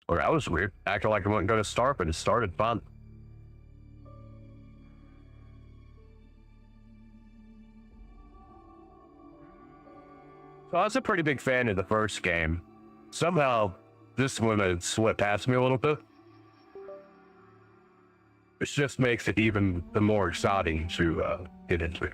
Well, that was weird. Acted like it wasn't going to start, but it started fun. So I was a pretty big fan of the first game. Somehow, this one had slipped past me a little bit. It just makes it even the more exciting to get into.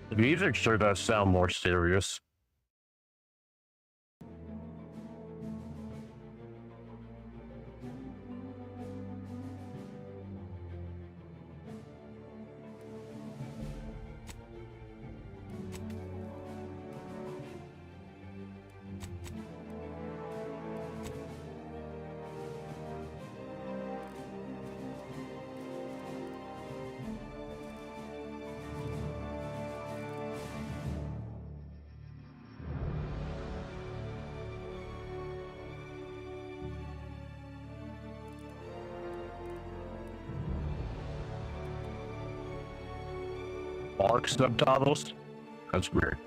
The music sure does sound more serious. Arc subtitles? That's weird.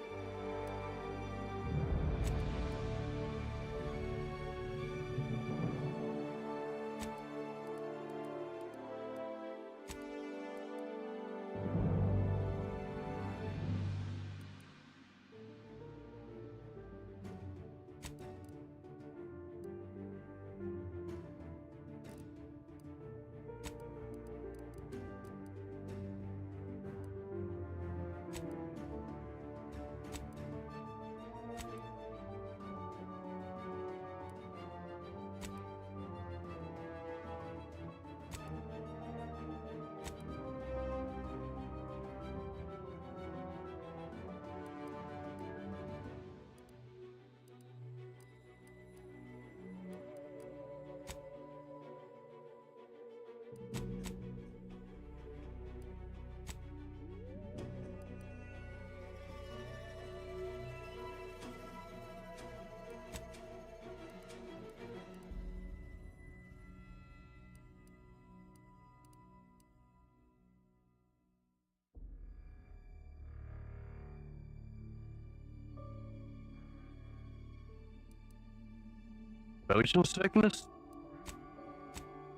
Motion sickness?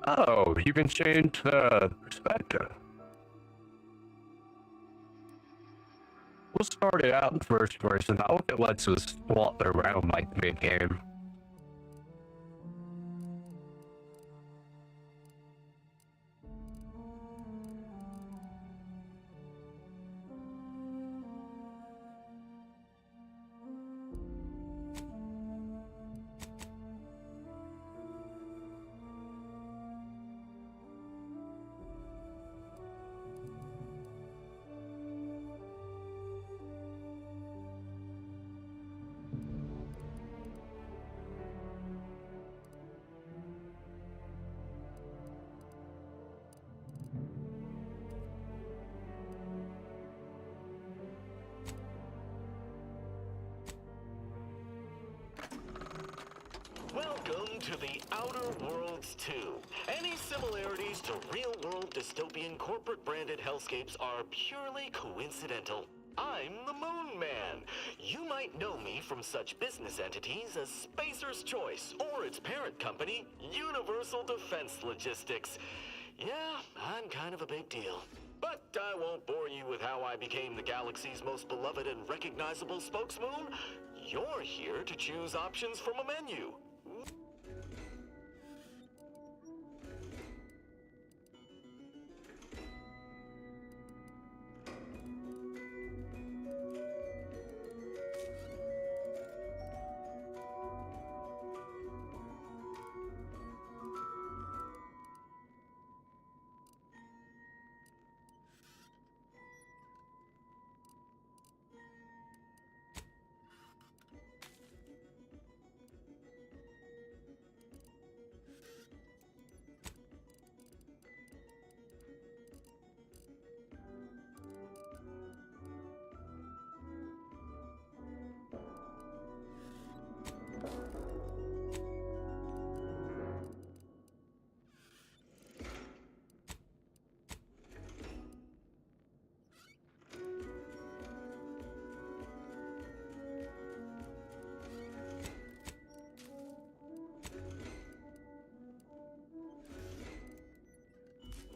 Oh, you can change the perspective. We'll start it out in first person. I hope it lets us walk around like mid-game. Welcome to the Outer Worlds 2. Any similarities to real-world dystopian corporate-branded hellscapes are purely coincidental. I'm the Moon Man. You might know me from such business entities as Spacer's Choice or its parent company, Universal Defense Logistics. Yeah, I'm kind of a big deal. But I won't bore you with how I became the galaxy's most beloved and recognizable spokesmoon. You're here to choose options from a menu.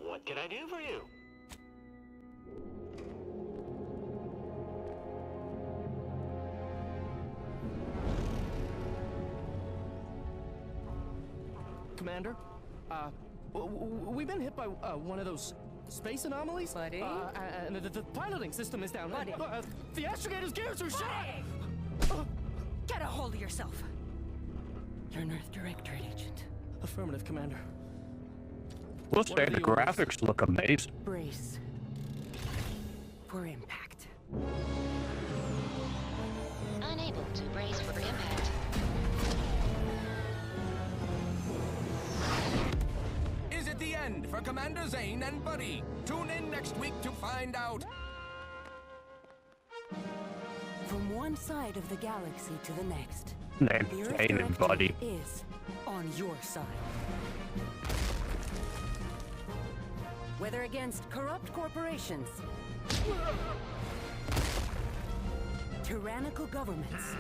What can I do for you? Commander, we've been hit by one of those space anomalies. Buddy? And the piloting system is down. Buddy? The astrogator's gears are shot! Get a hold of yourself. You're an Earth Directorate agent. Affirmative, Commander. We'll say the graphics look amazing. Brace for impact. Unable to brace for impact. Is it the end for Commander Zane and Buddy? Tune in next week to find out. From one side of the galaxy to the next, Named the Earth Zane and Buddy. Directorate is on your side. Whether against corrupt corporations, tyrannical governments,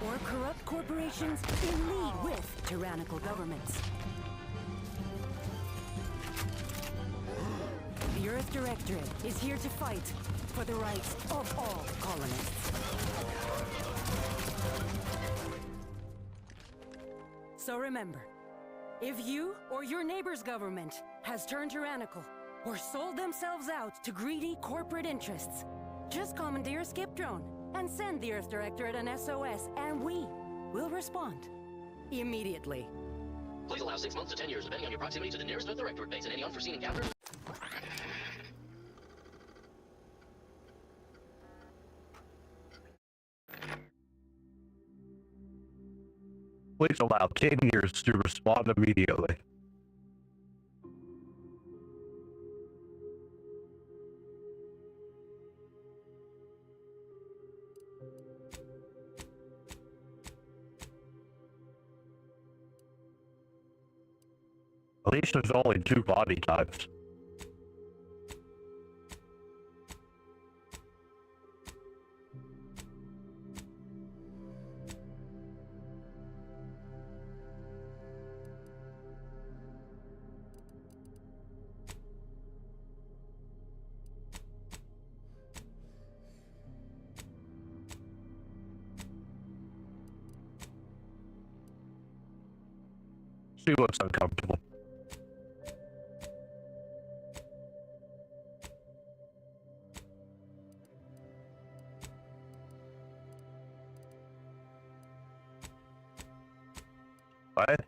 or corrupt corporations in league with tyrannical governments. The Earth Directorate is here to fight for the rights of all colonists. So remember, if you or your neighbor's government has turned tyrannical or sold themselves out to greedy corporate interests, just commandeer a skip drone and send the Earth Directorate an SOS, and we will respond immediately. Please allow 6 months to 10 years, depending on your proximity to the nearest Earth Directorate base and any unforeseen encounters. Please allow 10 years to respond immediately. At least there's only 2 body types. She looks uncomfortable. What?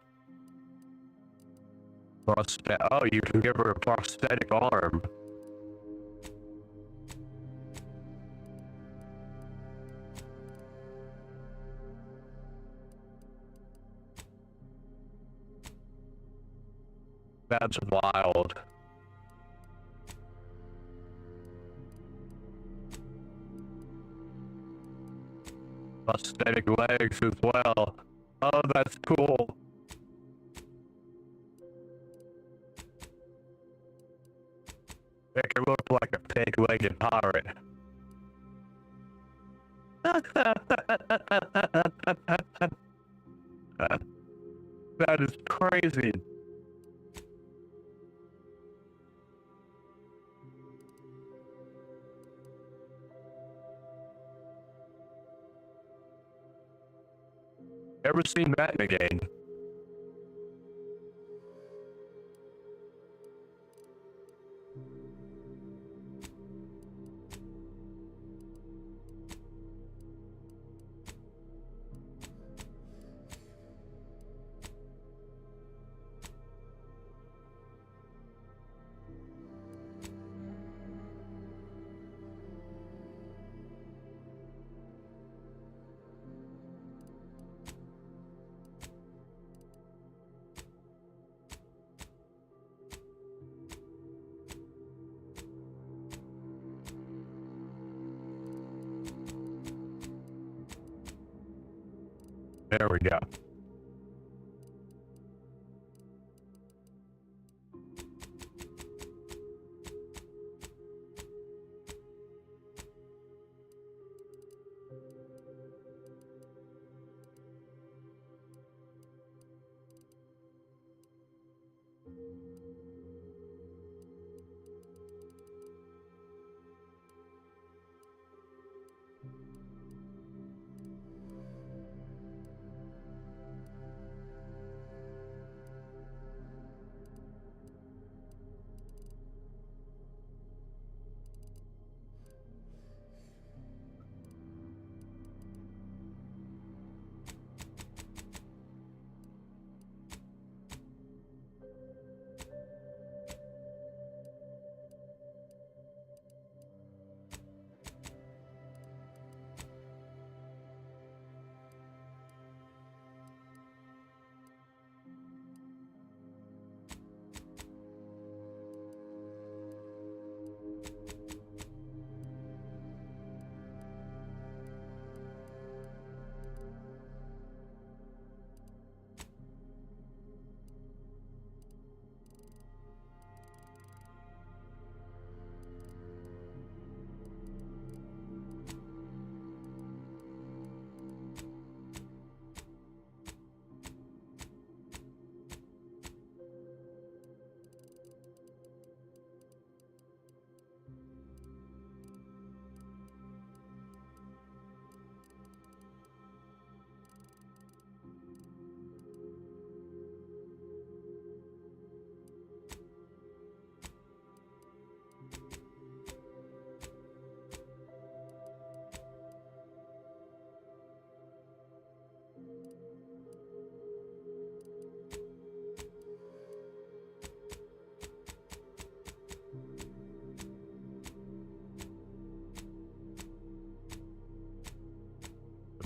Oh, you can give her a prosthetic arm. That's wild. Prosthetic legs as well. Oh, that's cool. Make it look like a pig-legged pirate. That is crazy. Ever seen that in a game? There we go.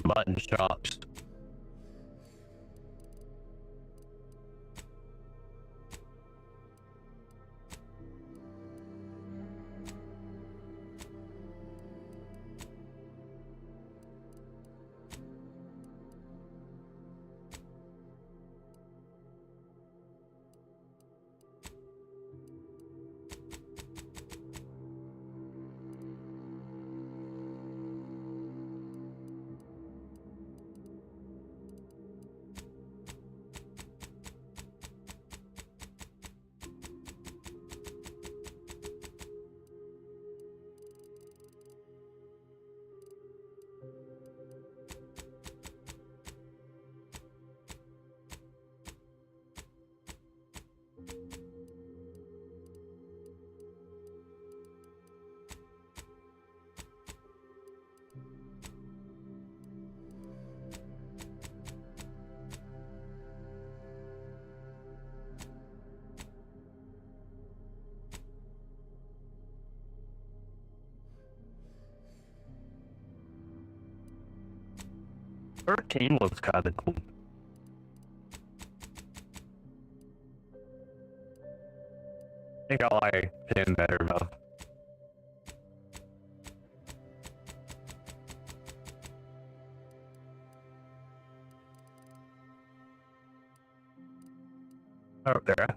Mutton chops. Team looks kind of cool. I think I like him better though. Oh, there.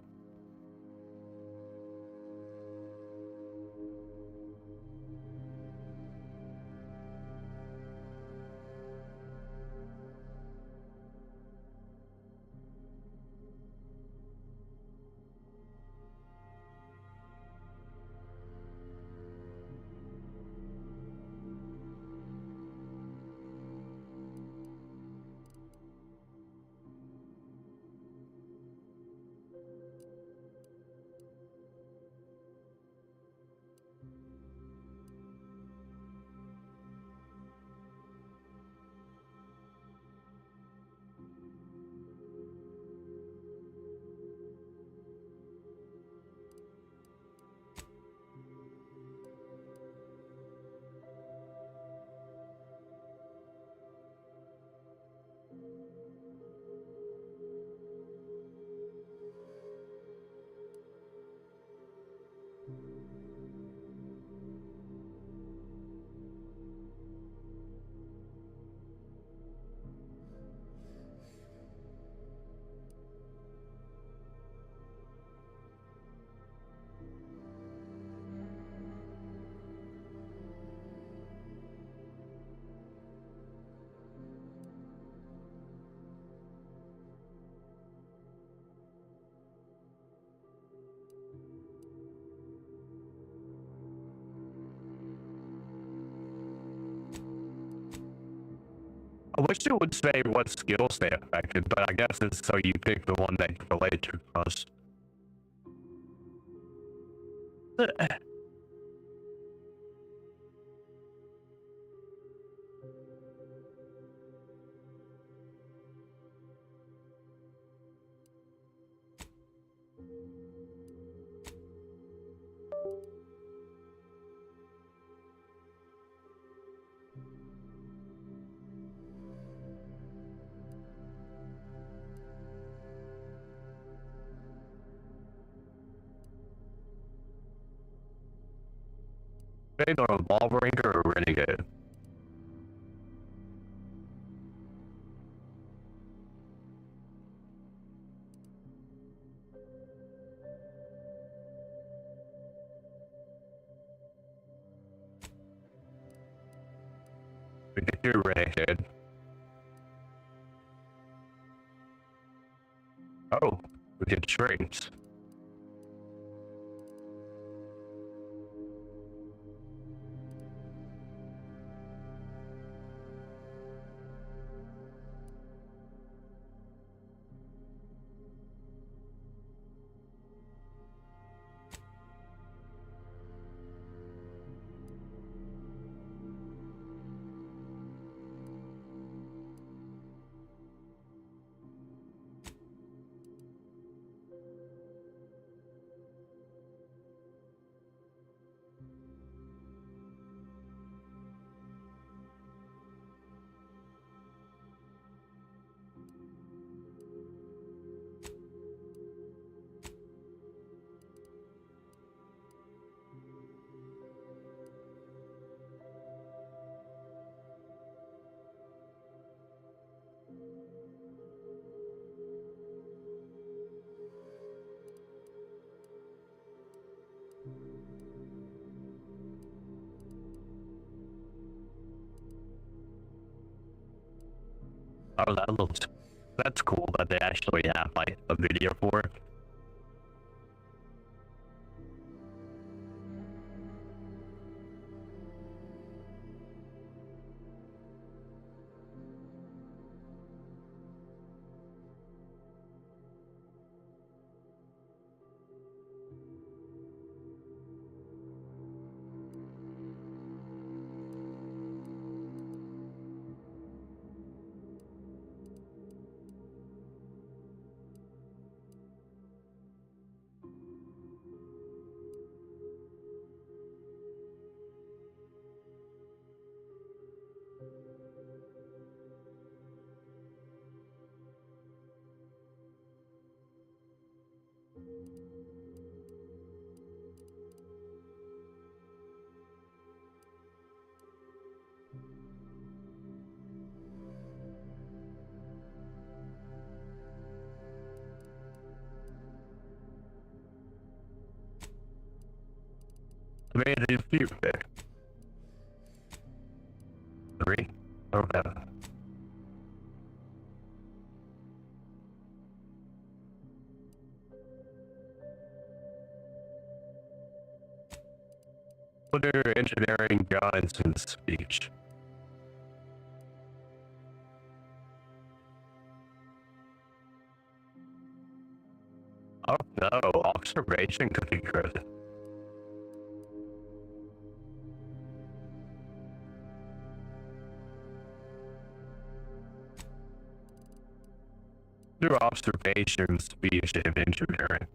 I wish it would say what skills they affected, but I guess it's so you pick the one that you relate to most. Either a ball breaker or a renegade. We could do renegade. Oh, we did strings. Oh, that's cool that they actually have like a video for it. made his feet there. 3? Okay. What are engineering Johnson's speech? Oh no, observation could be good. Through observation, speech, and engineering.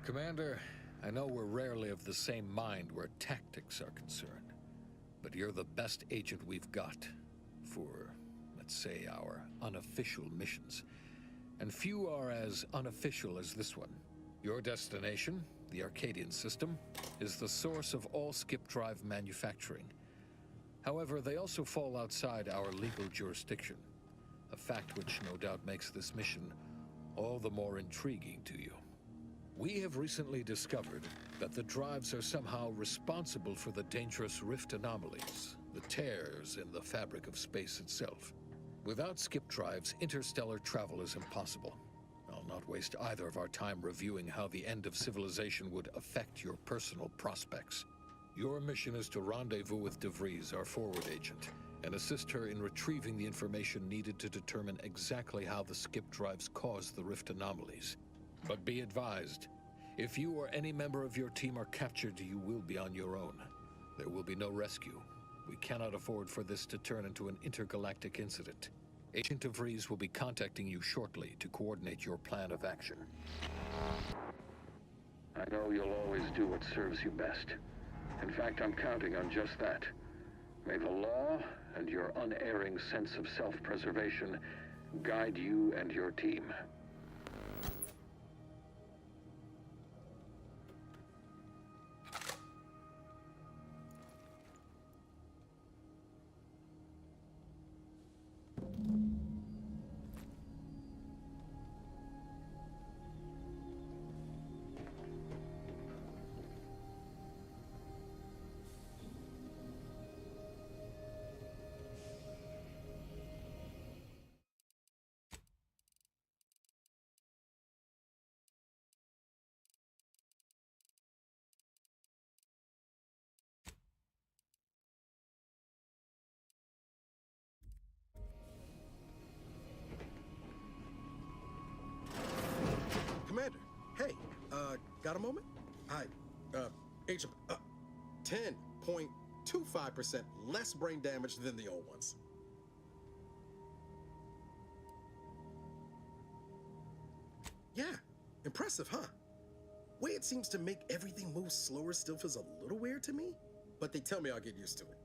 Commander, I know we're rarely of the same mind where tactics are concerned, but you're the best agent we've got for, let's say, our unofficial missions. And few are as unofficial as this one. Your destination, the Arcadian system, is the source of all skip drive manufacturing. However, they also fall outside our legal jurisdiction, a fact which no doubt makes this mission all the more intriguing to you. We have recently discovered that the drives are somehow responsible for the dangerous rift anomalies, the tears in the fabric of space itself. Without skip drives, interstellar travel is impossible. I'll not waste either of our time reviewing how the end of civilization would affect your personal prospects. Your mission is to rendezvous with DeVries, our forward agent, and assist her in retrieving the information needed to determine exactly how the skip drives cause the rift anomalies. But be advised, if you or any member of your team are captured, you will be on your own. There will be no rescue. We cannot afford for this to turn into an intergalactic incident. Agent DeVries will be contacting you shortly to coordinate your plan of action. I know you'll always do what serves you best. In fact, I'm counting on just that. May the law and your unerring sense of self-preservation guide you and your team. Commander, hey, got a moment? Agent, 10.25% less brain damage than the old ones. Yeah, impressive, huh? Way it seems to make everything move slower still feels a little weird to me, but they tell me I'll get used to it.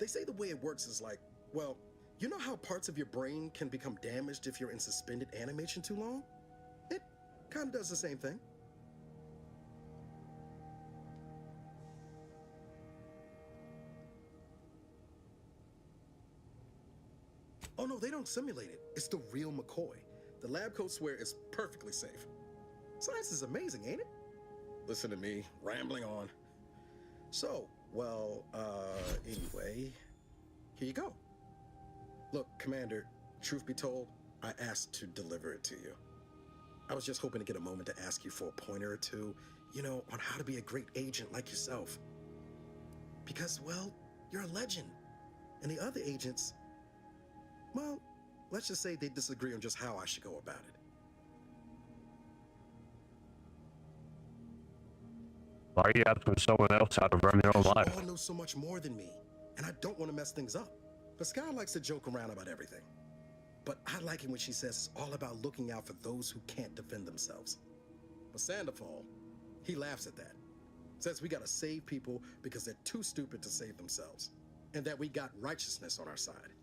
They say the way it works is like, well, you know how parts of your brain can become damaged if you're in suspended animation too long? It kind of does the same thing. Oh no, they don't simulate it. It's the real McCoy. The lab coats swear it's perfectly safe. Science is amazing, ain't it? Listen to me, rambling on. So, well, anyway, here you go. Look, Commander, truth be told, I asked to deliver it to you. I was just hoping to get a moment to ask you for a pointer or two, on how to be a great agent like yourself. Because, well, you're a legend. And the other agents, well, let's just say they disagree on just how I should go about it. Why are you asking someone else how to run their own You life? all know so much more than me, and I don't want to mess things up. But Sky likes to joke around about everything. But I like it when she says it's all about looking out for those who can't defend themselves. But Sandoval, he laughs at that. Says we gotta save people because they're too stupid to save themselves. And that we got righteousness on our side.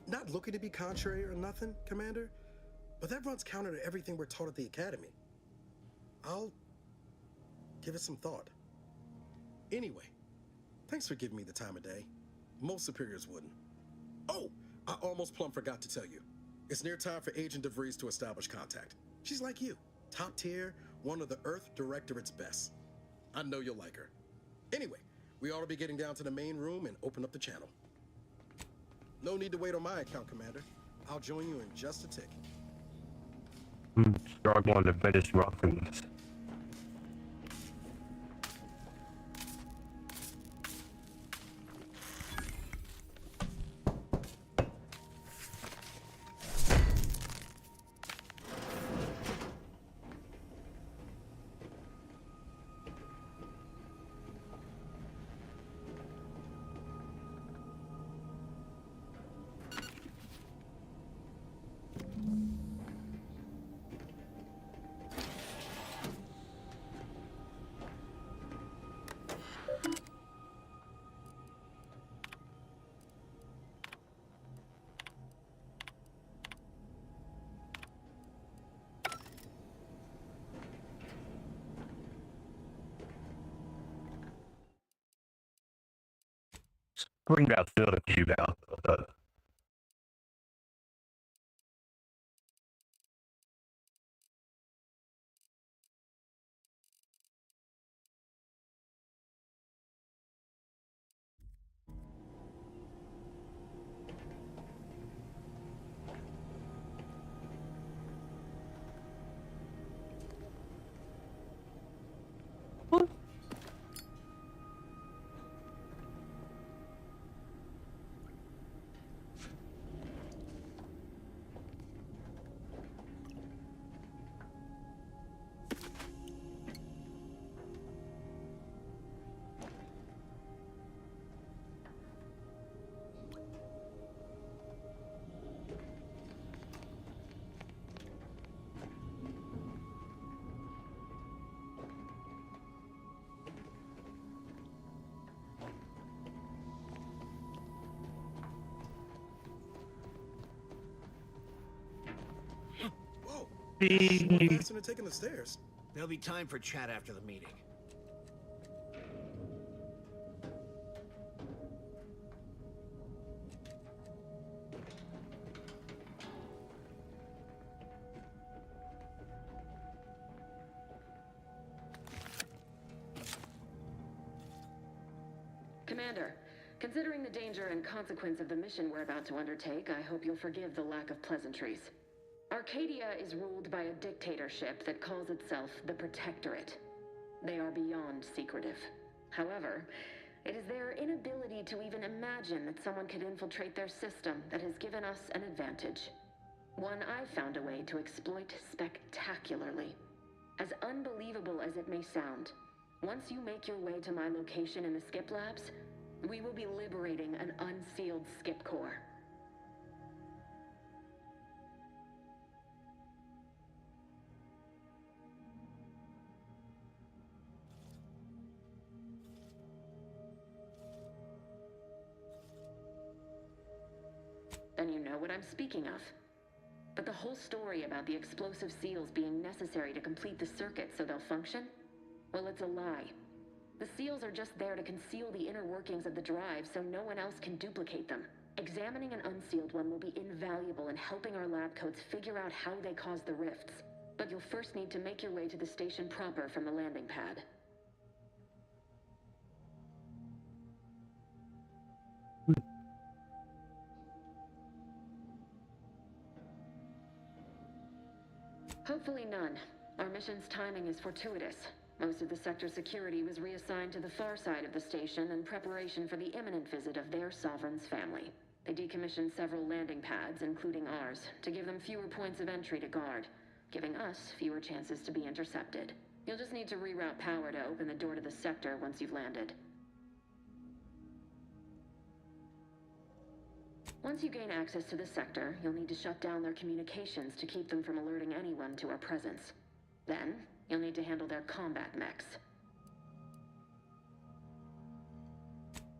Not looking to be contrary or nothing, Commander, but that runs counter to everything we're taught at the Academy. I'll give it some thought. Anyway, thanks for giving me the time of day. Most superiors wouldn't. Oh, I almost plumb forgot to tell you. It's near time for Agent DeVries to establish contact. She's like you, top tier, one of the Earth Directorate's best. I know you'll like her. Anyway, we ought to be getting down to the main room and open up the channel. No need to wait on my account, Commander. I'll join you in just a tick. Struggling to finish roughing this. Bring that field cube out. Whoa, The faster than taking the stairs. There'll be time for chat after the meeting. Commander, considering the danger and consequence of the mission we're about to undertake, I hope you'll forgive the lack of pleasantries. Arcadia is ruled by a dictatorship that calls itself the Protectorate. They are beyond secretive. However, it is their inability to even imagine that someone could infiltrate their system that has given us an advantage. One I've found a way to exploit spectacularly. As unbelievable as it may sound, once you make your way to my location in the Skip Labs, we will be liberating an unsealed Skip core. Then you know what I'm speaking of. But the whole story about the explosive seals being necessary to complete the circuit so they'll function? Well, it's a lie. The seals are just there to conceal the inner workings of the drive so no one else can duplicate them. Examining an unsealed one will be invaluable in helping our lab coats figure out how they cause the rifts. But you'll first need to make your way to the station proper from the landing pad. Hopefully none. Our mission's timing is fortuitous. Most of the sector security was reassigned to the far side of the station in preparation for the imminent visit of their sovereign's family. They decommissioned several landing pads, including ours, to give them fewer points of entry to guard, giving us fewer chances to be intercepted. You'll just need to reroute power to open the door to the sector once you've landed. Once you gain access to the sector, you'll need to shut down their communications to keep them from alerting anyone to our presence. Then, you'll need to handle their combat mechs.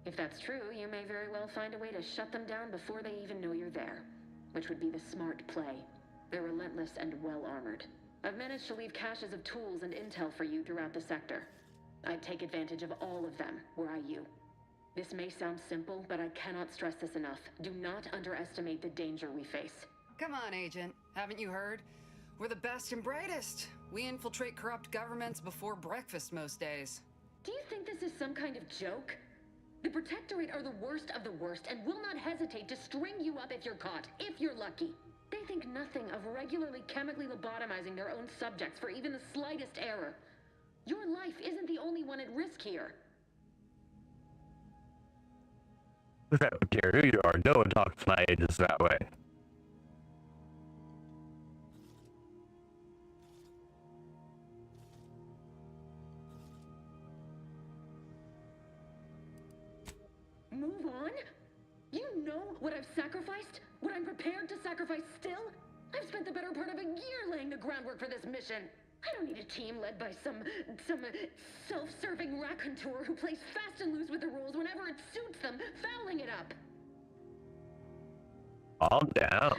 If that's true, you may very well find a way to shut them down before they even know you're there, which would be the smart play. They're relentless and well-armored. I've managed to leave caches of tools and intel for you throughout the sector. I'd take advantage of all of them, were I you. This may sound simple, but I cannot stress this enough. Do not underestimate the danger we face. Come on, Agent. Haven't you heard? We're the best and brightest. We infiltrate corrupt governments before breakfast most days. Do you think this is some kind of joke? The Protectorate are the worst of the worst and will not hesitate to string you up if you're caught, if you're lucky. They think nothing of regularly chemically lobotomizing their own subjects for even the slightest error. Your life isn't the only one at risk here. I don't care who you are, no one talks to my agents that way. Move on? You know what I've sacrificed? What I'm prepared to sacrifice still? I've spent the better part of a year laying the groundwork for this mission. I don't need a team led by some self-serving raconteur who plays fast and loose with the rules whenever it suits them, fouling it up. Calm down.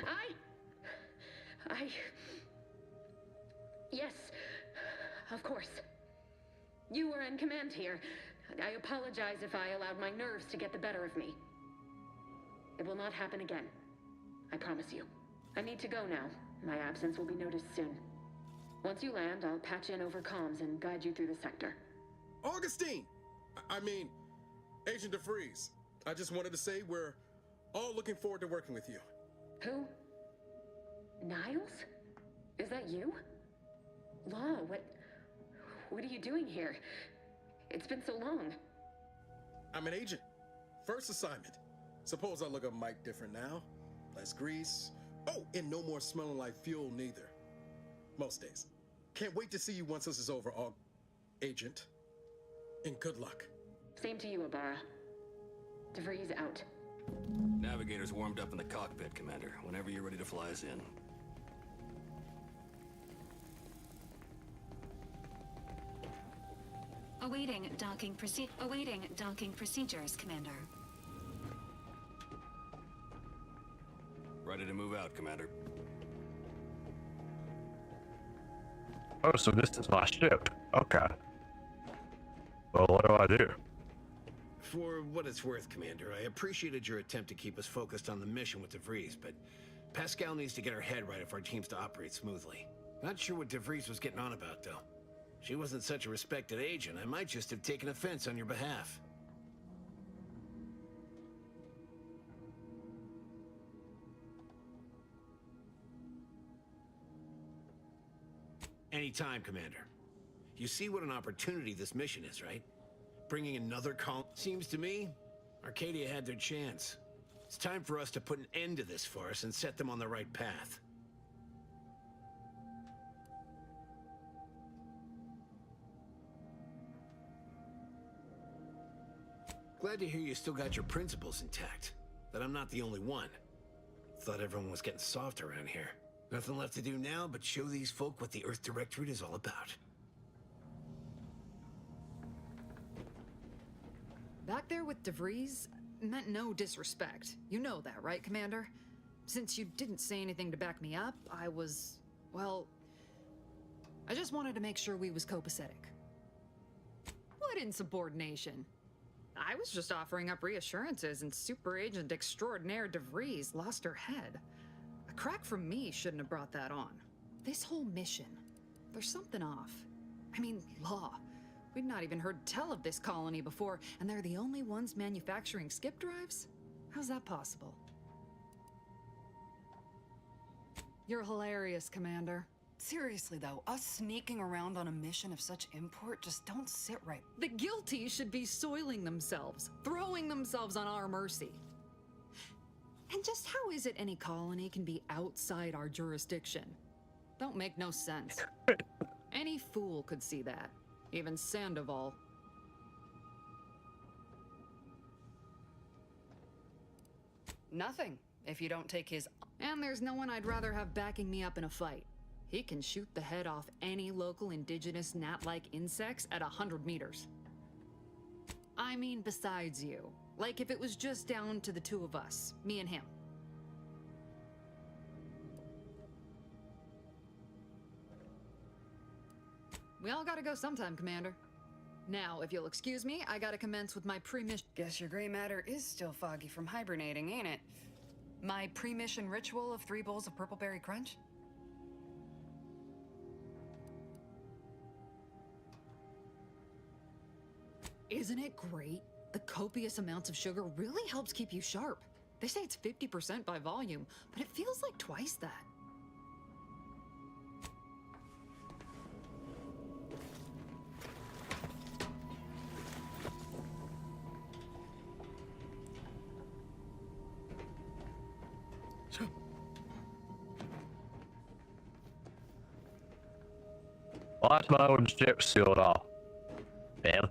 Yes, of course. You were in command here. I apologize if I allowed my nerves to get the better of me. It will not happen again. I promise you. I need to go now. My absence will be noticed soon. Once you land, I'll patch in over comms and guide you through the sector. Augustine! I mean, Agent DeFreeze. I just wanted to say we're all looking forward to working with you. Who? Niles? Is that you? Law, what are you doing here? It's been so long. I'm an agent. First assignment. Suppose I look a mite different now. Less grease. Oh, and no more smelling like fuel neither. Most days. Can't wait to see you once this is over, Agent. And good luck. Same to you, Ibarra. DeVries out. Navigator's warmed up in the cockpit, Commander. Whenever you're ready to fly us in. Awaiting docking procedures, Commander. Ready to move out, Commander. Oh, so this is my ship. Okay. Well, what do I do? For what it's worth, Commander, I appreciated your attempt to keep us focused on the mission with DeVries, but Pascal needs to get her head right if our team's to operate smoothly. Not sure what DeVries was getting on about, though. She wasn't such a respected agent. I might just have taken offense on your behalf. Anytime, Commander. You see what an opportunity this mission is, right? Bringing another colony. Seems to me, Arcadia had their chance. It's time for us to put an end to this farce and set them on the right path. Glad to hear you still got your principles intact. That I'm not the only one. Thought everyone was getting soft around here. Nothing left to do now but show these folk what the Earth Directorate is all about. Back there with DeVries meant no disrespect. You know that, right, Commander? Since you didn't say anything to back me up, I was... well... I just wanted to make sure we was copacetic. What insubordination? I was just offering up reassurances, and Super Agent Extraordinaire DeVries lost her head. A crack from me shouldn't have brought that on. This whole mission, there's something off. I mean, law. We'd not even heard tell of this colony before, and they're the only ones manufacturing skip drives? How's that possible? You're hilarious, Commander. Seriously though, us sneaking around on a mission of such import just don't sit right. The guilty should be soiling themselves, throwing themselves on our mercy. And just how is it any colony can be outside our jurisdiction? Don't make no sense. Any fool could see that. Even Sandoval. Nothing, if you don't take his... And there's no one I'd rather have backing me up in a fight. He can shoot the head off any local indigenous gnat-like insects at 100 meters. I mean, besides you. Like if it was just down to the two of us, me and him. We all gotta go sometime, Commander. Now, if you'll excuse me, I gotta commence with my pre-mission... Guess your gray matter is still foggy from hibernating, ain't it? My pre-mission ritual of 3 bowls of purple berry crunch? Isn't it great? The copious amounts of sugar really helps keep you sharp. They say it's 50% by volume, but it feels like twice that. Lost my own ship sealed off. Damn.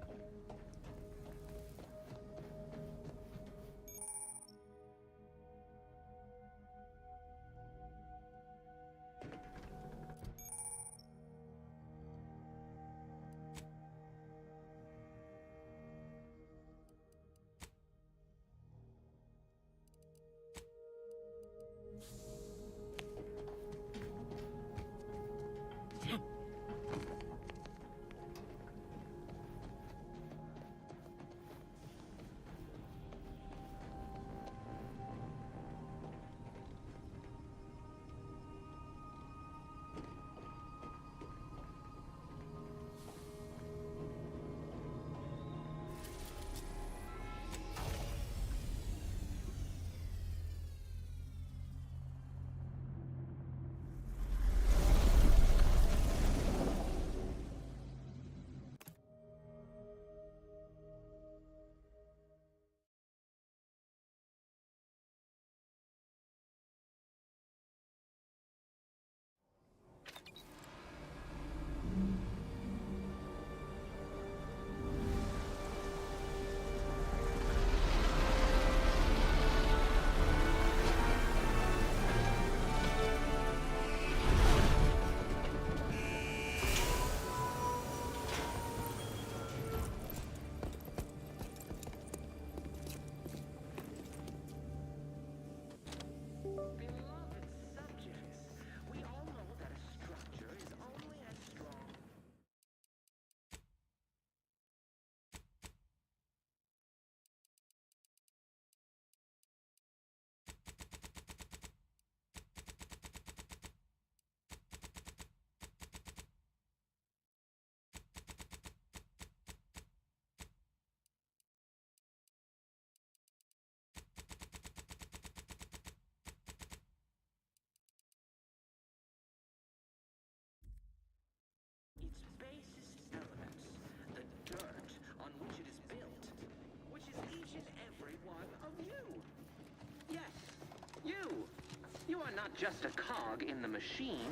You are not just a cog in the machine.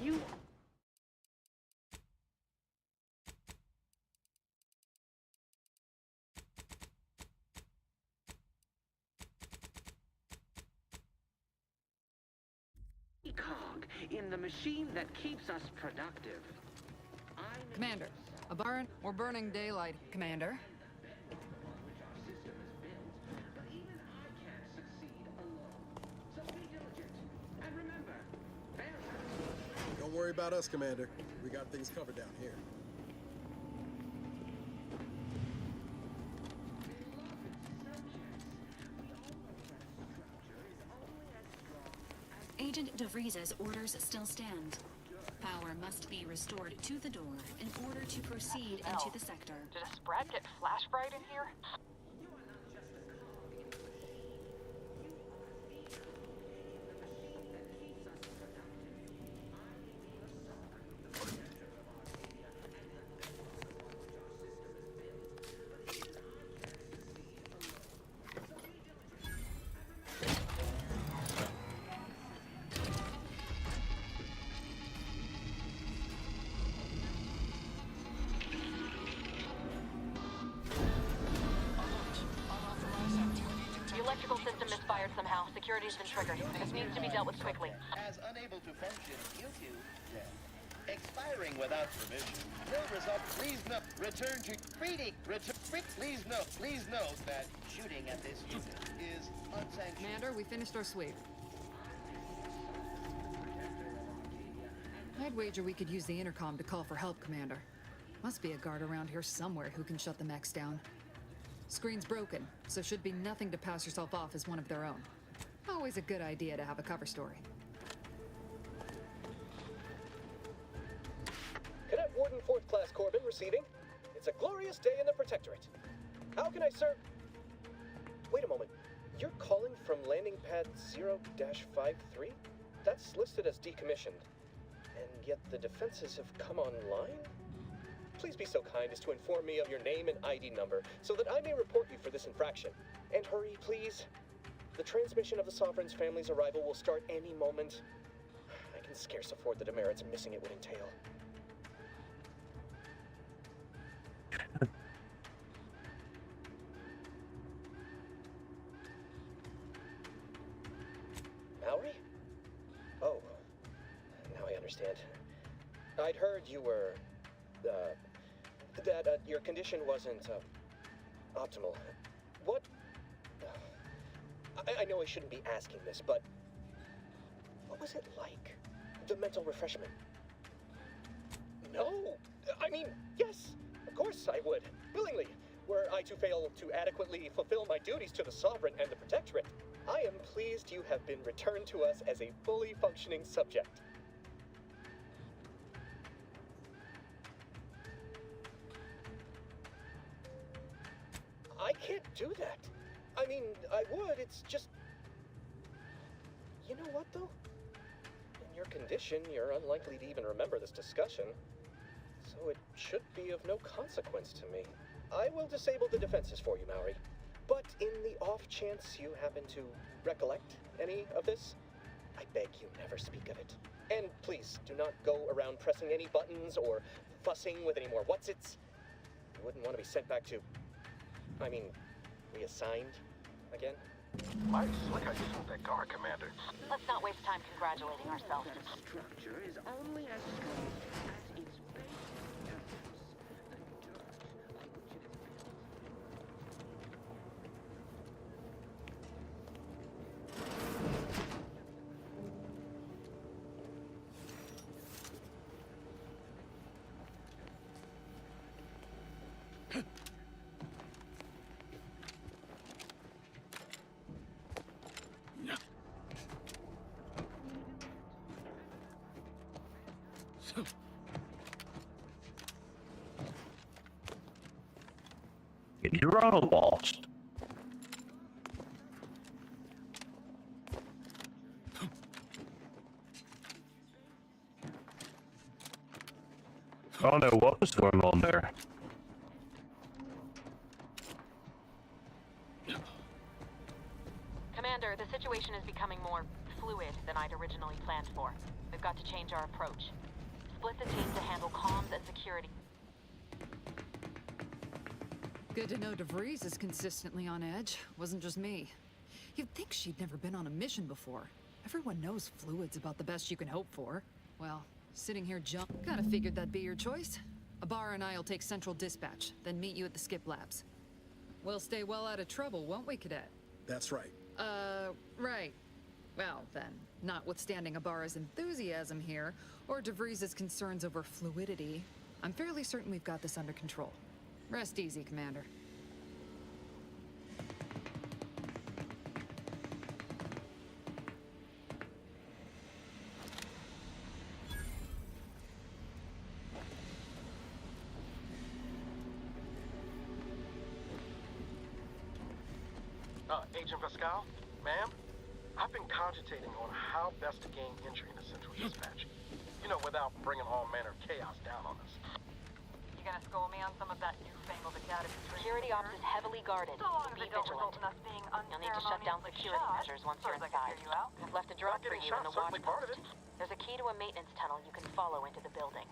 You... cog in the machine that keeps us productive. Commander, we're burning daylight. Commander? Don't worry about us, Commander. We got things covered down here. Agent DeVries's orders still stand. Power must be restored to the door in order to proceed into the sector. Did a spread get flash fried in here? Security's been triggered. This needs to be dealt with quickly. As unable to function due to death. Expiring without permission. Will result. Please note. Return to reading. Please note that shooting at this unit is unsanctioned. Commander, we finished our sweep. I'd wager we could use the intercom to call for help, Commander. Must be a guard around here somewhere who can shut the mechs down. Screen's broken, so should be nothing to pass yourself off as one of their own. Always a good idea to have a cover story. Cadet Warden 4th Class Corbin receiving. It's a glorious day in the Protectorate. How can I serve? Wait a moment. You're calling from landing pad 0-53? That's listed as decommissioned. And yet the defenses have come online? Please be so kind as to inform me of your name and ID number so that I may report you for this infraction. And hurry, please. The transmission of the Sovereign's family's arrival will start any moment. I can scarce afford the demerits missing it would entail. Mallory? Oh, now I understand. I'd heard you were, that your condition wasn't, optimal. What? I know I shouldn't be asking this, but what was it like? The mental refreshment? No! I mean, yes! Of course I would. Willingly. Were I to fail to adequately fulfill my duties to the Sovereign and the Protectorate, I am pleased you have been returned to us as a fully functioning subject. I can't do that. I mean, I would, it's just... You know what, though? In your condition, you're unlikely to even remember this discussion. So it should be of no consequence to me. I will disable the defenses for you, Maori. But in the off chance you happen to recollect any of this, I beg you never speak of it. And please, do not go around pressing any buttons or fussing with any more whatsits. You wouldn't want to be sent back to... I mean, reassigned again? Mighty slick how you with that guard, Commander. Let's not waste time congratulating ourselves. That structure is only as strong as its base. You're all lost. I don't know what was going on there. Commander, the situation is becoming more fluid than I'd originally planned for. We've got to change our approach. Split the team to handle comms and security. Good to know DeVries is consistently on edge. Wasn't just me. You'd think she'd never been on a mission before. Everyone knows fluid's about the best you can hope for. Well, sitting here kinda figured that'd be your choice. Ibarra and I'll take Central Dispatch, then meet you at the Skip Labs. We'll stay well out of trouble, won't we, Cadet? That's right. Right. Well, then, notwithstanding Ibarra's enthusiasm here, or DeVries' concerns over fluidity, I'm fairly certain we've got this under control. Rest easy, Commander. Agent Pascal? Ma'am? I've been cogitating on how best to gain entry into Central Dispatch. You know, without bringing all manner of chaos down on us. You gonna school me on some of that newfangled academy training? Security ops is heavily guarded. So long as it don't result in us being You'll need to shut down security measures once you're inside. I've left a drop for you in the watch post. There's a key to a maintenance tunnel you can follow into the building.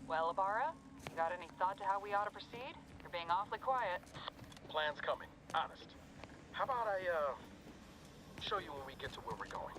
Well, Ibarra, you got any thought to how we ought to proceed? You're being awfully quiet. Plan's coming, honest. How about I, show you when we get to where we're going?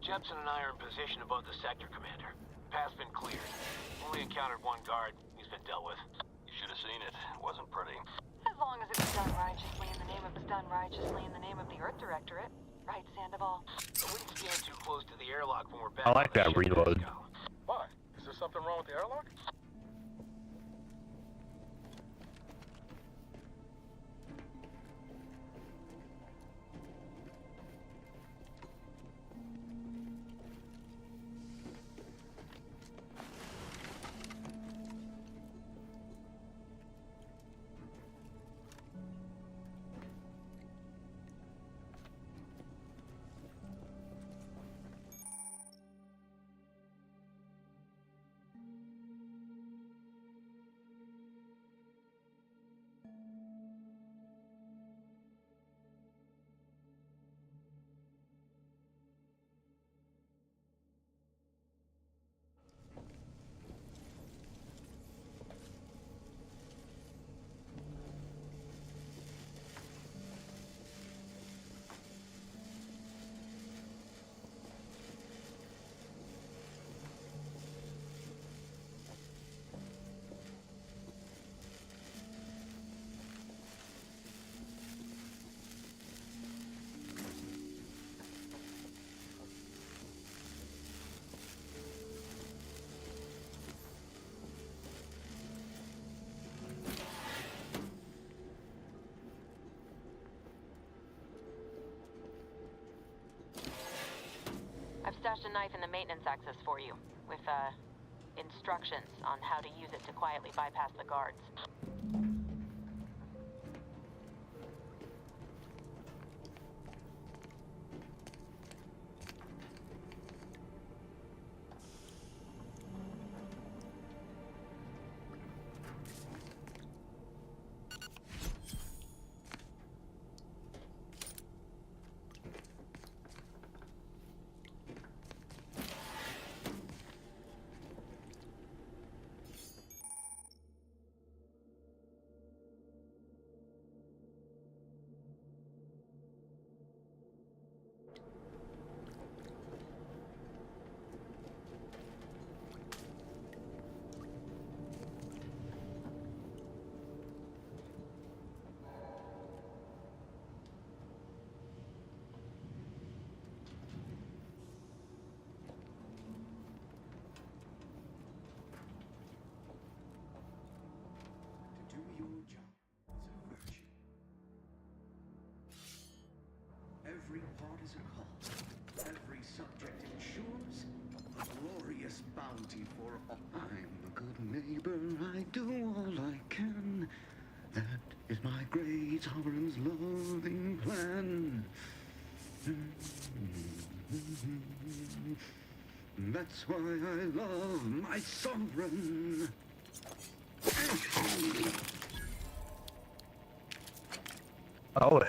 Jepson and I are in position above the sector, Commander. Path's been cleared. Only encountered one guard. He's been dealt with. You should have seen it. It wasn't pretty. As long as it was done righteously in the name of the Earth Directorate. Right, Sandoval? I wouldn't stand too close to the airlock when we're back. I like that reload. Why? Is there something wrong with the airlock? I've stashed a knife in the maintenance access for you, with, instructions on how to use it to quietly bypass the guards. Every part is a call. Every subject ensures a glorious bounty for all. I'm a good neighbor, I do all I can. That is my great sovereign's loving plan. That's why I love my sovereign. Oh.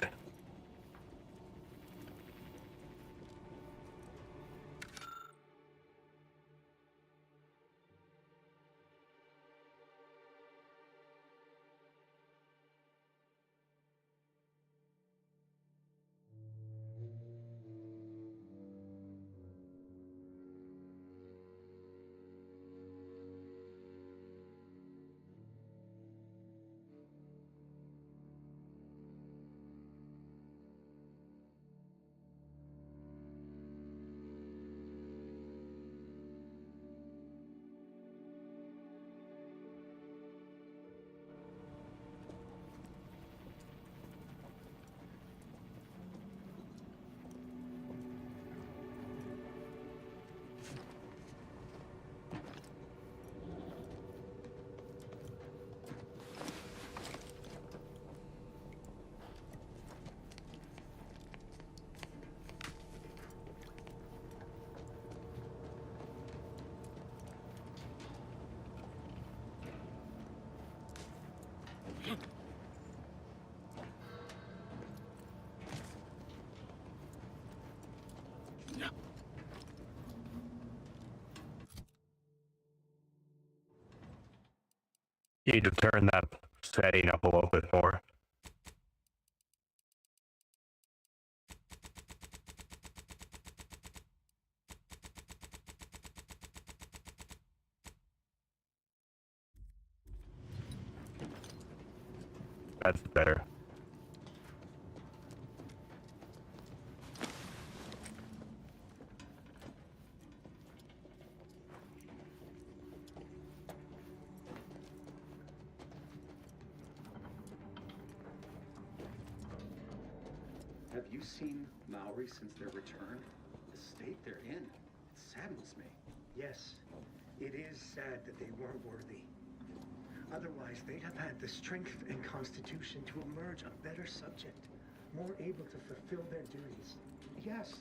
Need to turn that setting up a little bit more. That's better. Have you seen Maori since their return? The state they're in, it saddens me. Yes, it is sad that they weren't worthy. Otherwise, they'd have had the strength and constitution to emerge a better subject, more able to fulfill their duties. Yes,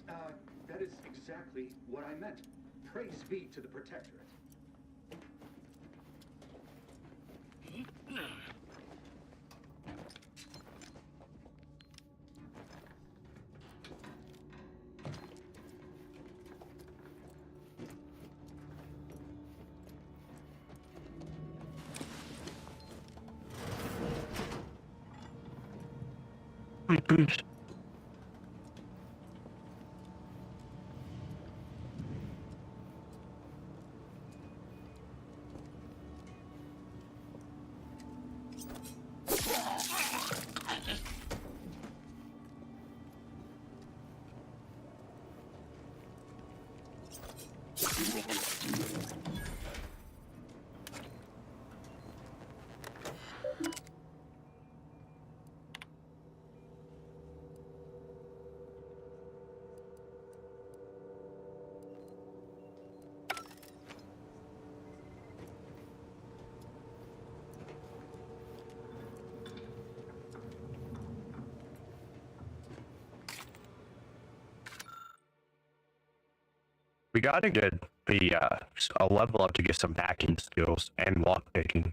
that is exactly what I meant. Praise be to the Protectorate. Boost. We gotta get the a level up to get some hacking skills and lockpicking.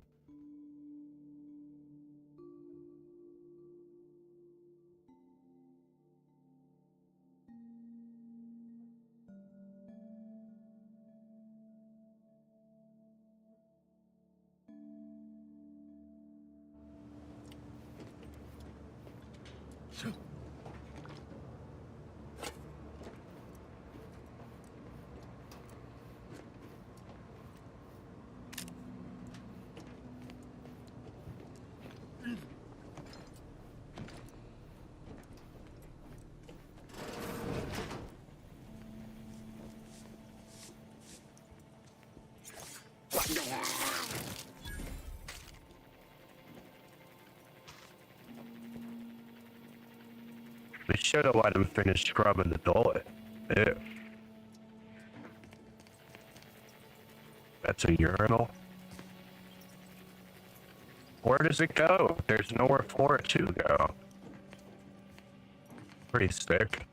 We should have let him finish scrubbing the toilet. Ew. That's a urinal. Where does it go? There's nowhere for it to go. Pretty sick.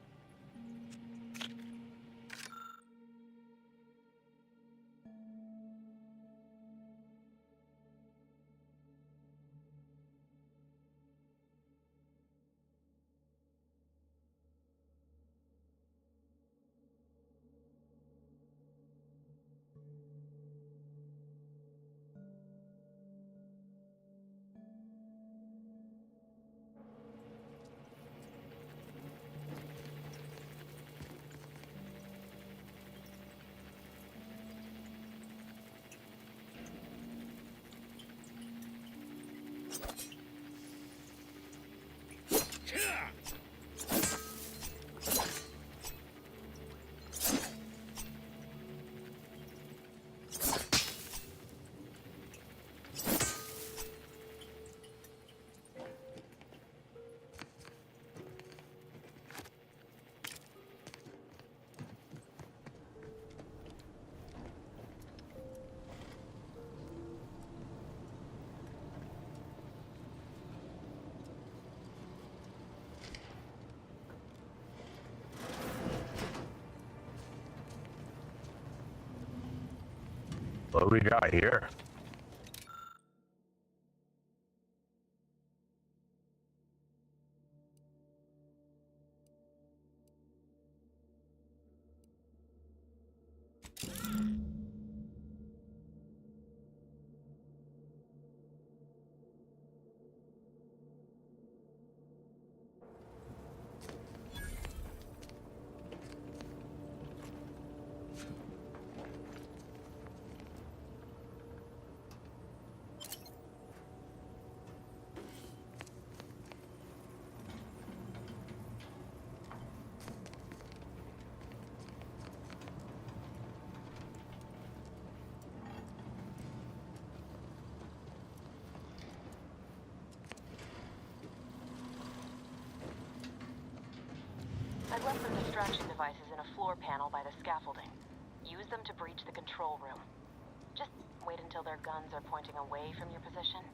What we got here? I've left some distraction devices in a floor panel by the scaffolding. Use them to breach the control room. Just wait until their guns are pointing away from your position.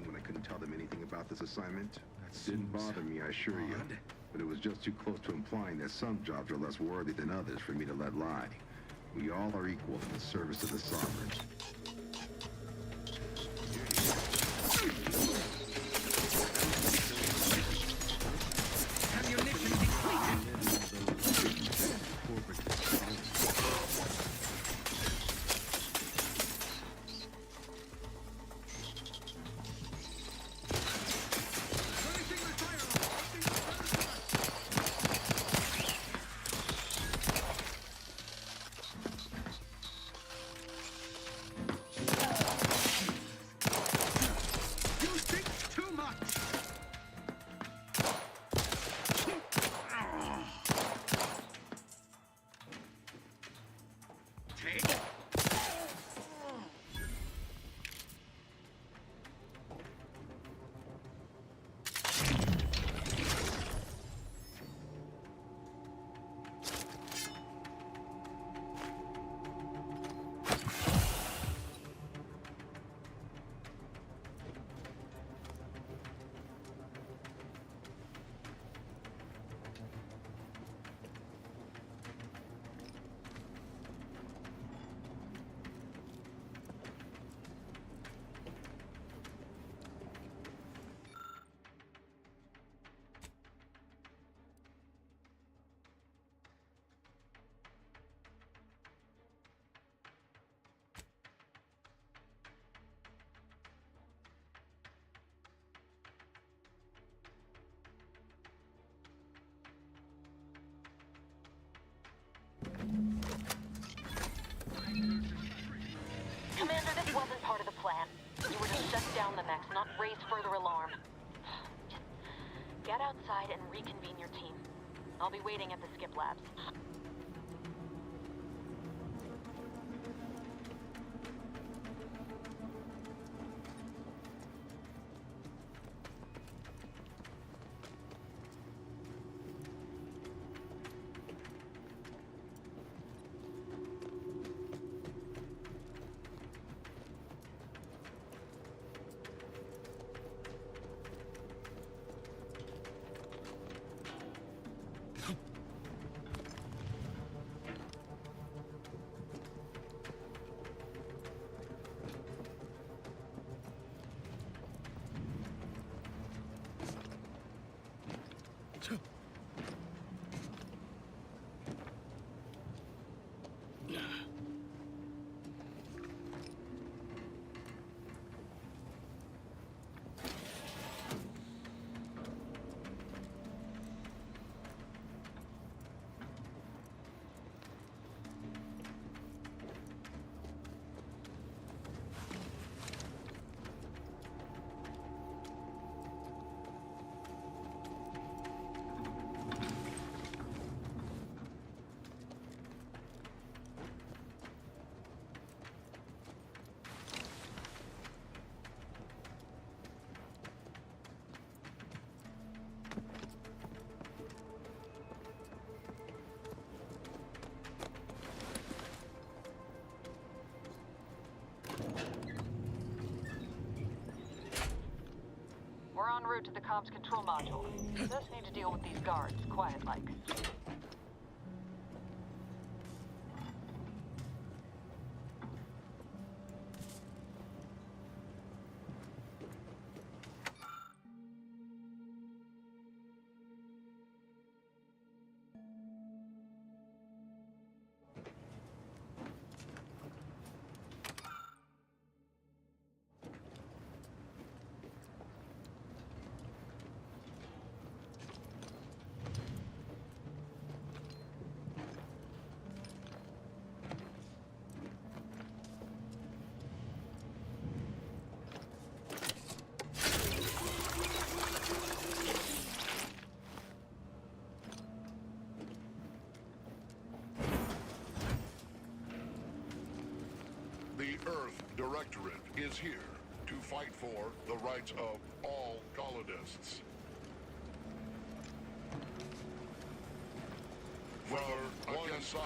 When I couldn't tell them anything about this assignment. Didn't bother me, I assure you. But it was just too close to implying that some jobs are less worthy than others for me to let lie. We all are equal in the service of the Sovereign. outside and reconvene your team. I'll be waiting at the skip labs. We're en route to the comms control module. Just need to deal with these guards, quiet-like. The Earth Directorate is here to fight for the rights of all colonists. Whether one side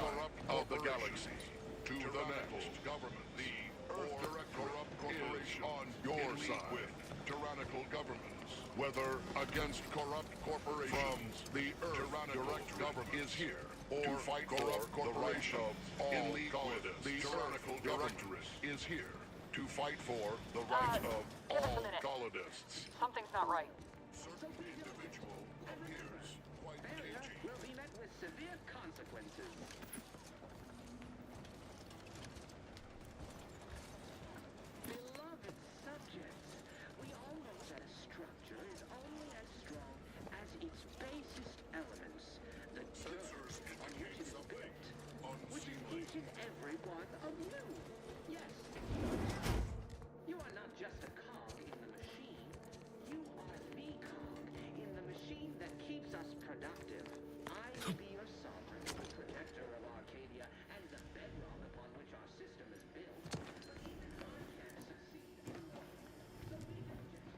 of the galaxy to the next government, the Earth Directorate is on your side with tyrannical governments. Whether against corrupt corporations, the Earth Directorate is here to fight for the rights of all colonists. The tyrannical directorate is here to fight for the rights of all colonists. Something's not right. Certain individual appears quite cagey. Will be met with severe consequences. Beloved subjects, we all know that a structure is only as strong as its basest elements. The Sensors indicate something which is unseemly. each and every one of you. Yes. You are not just a cog in the machine. You are the cog in the machine that keeps us productive. I will be your sovereign, the protector of Arcadia, and the bedrock upon which our system is built. But even I can't succeed alone. So we can just...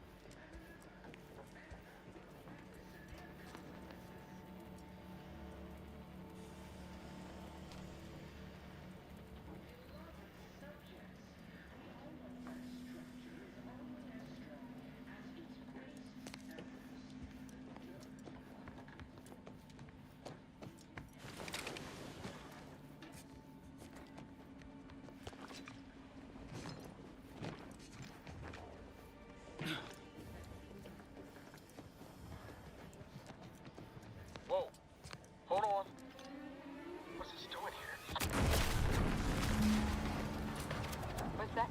Whoa. Hold on. What's this doing here? Was that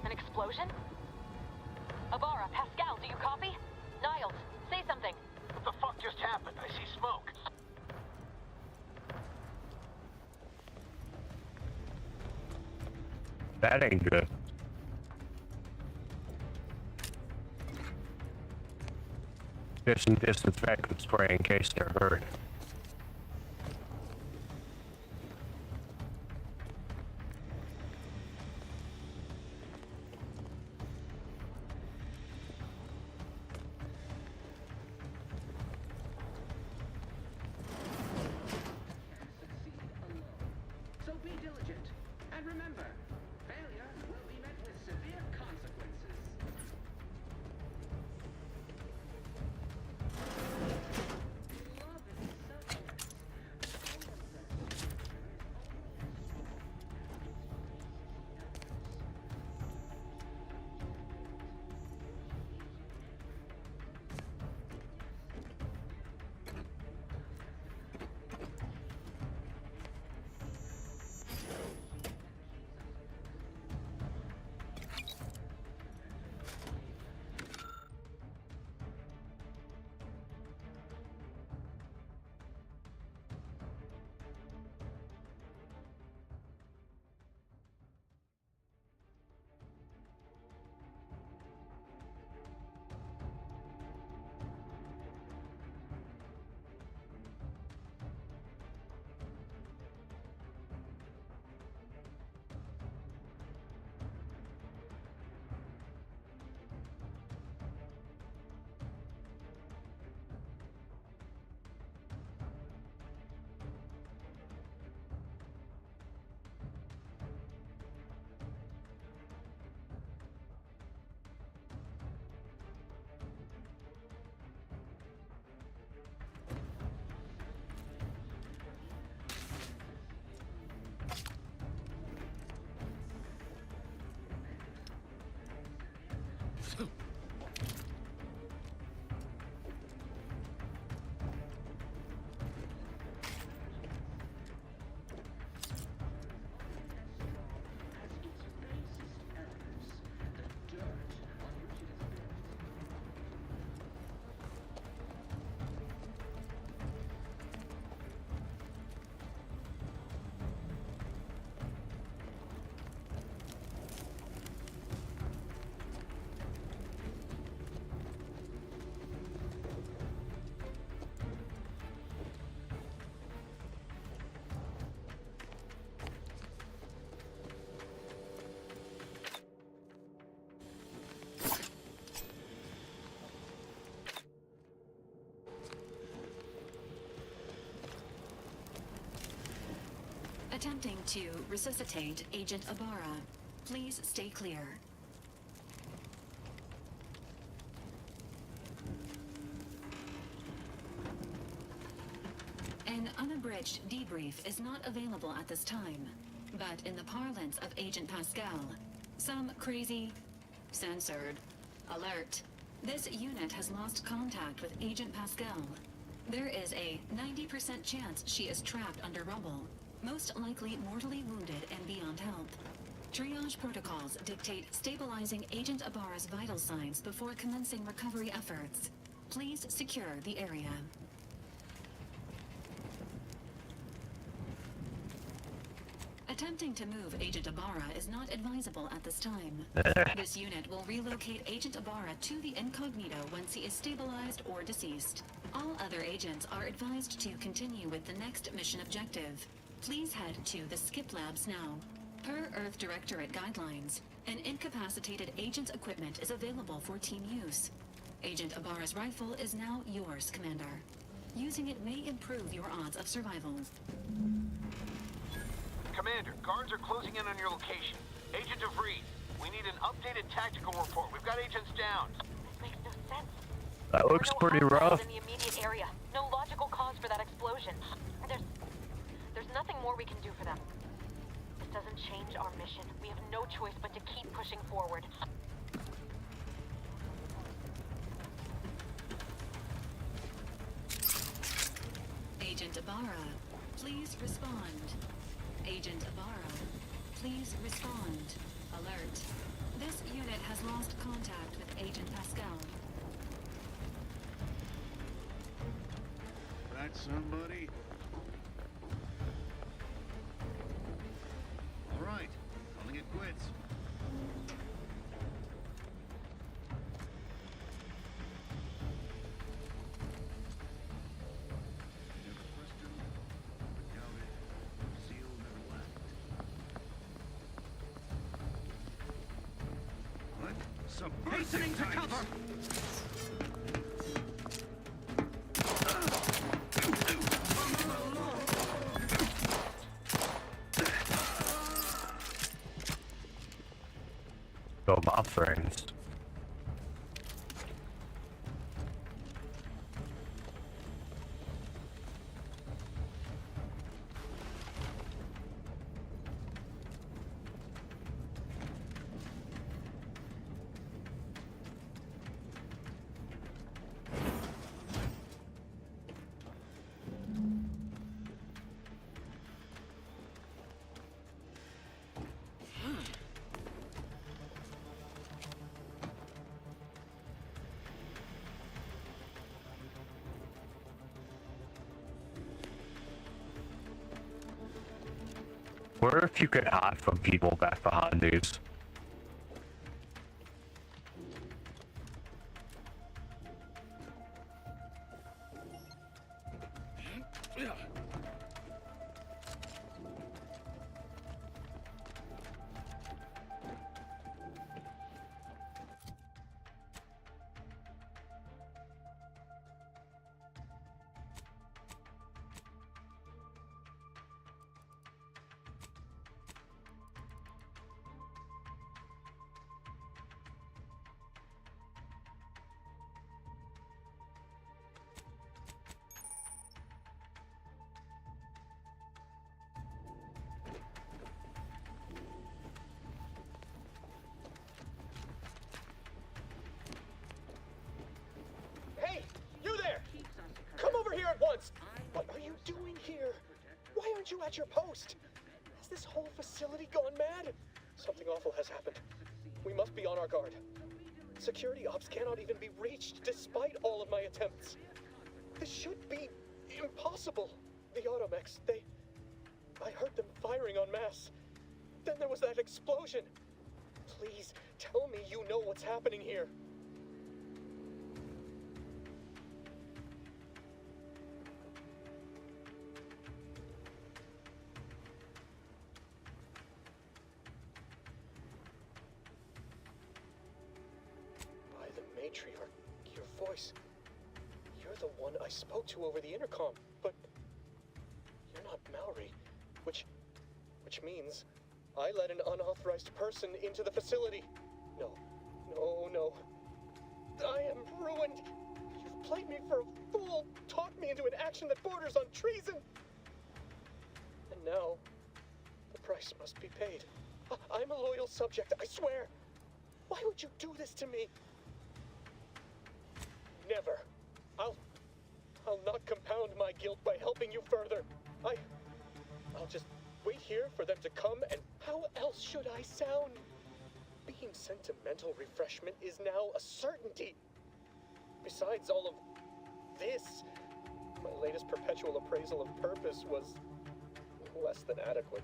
an explosion? Avara, Pascal, do you copy? Niles, say something. What the fuck just happened? I see smoke. That ain't good. Just some disinfectant spray in case they're hurt. So be diligent, and remember, failure will be met with severe consequences. Attempting to resuscitate Agent Ibarra. Please stay clear. An unabridged debrief is not available at this time, but in the parlance of Agent Pascal, some crazy, censored, alert. This unit has lost contact with Agent Pascal. There is a 90% chance she is trapped under rubble, most likely mortally wounded and beyond help. Triage protocols dictate stabilizing Agent Ibarra's vital signs before commencing recovery efforts. Please secure the area. Attempting to move Agent Ibarra is not advisable at this time. This unit will relocate Agent Ibarra to the incognito once he is stabilized or deceased. All other agents are advised to continue with the next mission objective. Please head to the Skip Labs now. Per Earth Directorate guidelines, an incapacitated agent's equipment is available for team use. Agent Ibarra's rifle is now yours, Commander. Using it may improve your odds of survival. Commander, guards are closing in on your location. Agent DeVries, we need an updated tactical report. We've got agents down. This makes no sense. That looks pretty rough. In the immediate area. No logical cause for that explosion. There's nothing more we can do for them. This doesn't change our mission. We have no choice but to keep pushing forward. Agent Ibarra, please respond. Agent Ibarra, please respond. Alert. This unit has lost contact with Agent Pascal. That somebody? All right, calling it quits. Hastening to cover! Go mob frames. Wonder if you could hide from people back behind these. Hey, you there! Come over here at once! What are you doing here? Why aren't you at your post? Has this whole facility gone mad? Something awful has happened. We must be on our guard. Security ops cannot even be reached despite all of my attempts. This should be impossible. The automechs, I heard them firing en masse. Then there was that explosion. Please, tell me you know what's happening here. By the matriarch, your voice. You're the one I spoke to over the intercom, but you're not Maori, which means I let an unauthorized person into the facility. No. I am ruined. You've played me for a fool, talked me into an action that borders on treason. And now, the price must be paid. I'm a loyal subject, I swear. Why would you do this to me? Never. I'll not compound my guilt by helping you further. I'll just wait here for them to come, and how else should I sound? Being sentimental refreshment is now a certainty. Besides all of this, my latest perpetual appraisal of purpose was less than adequate.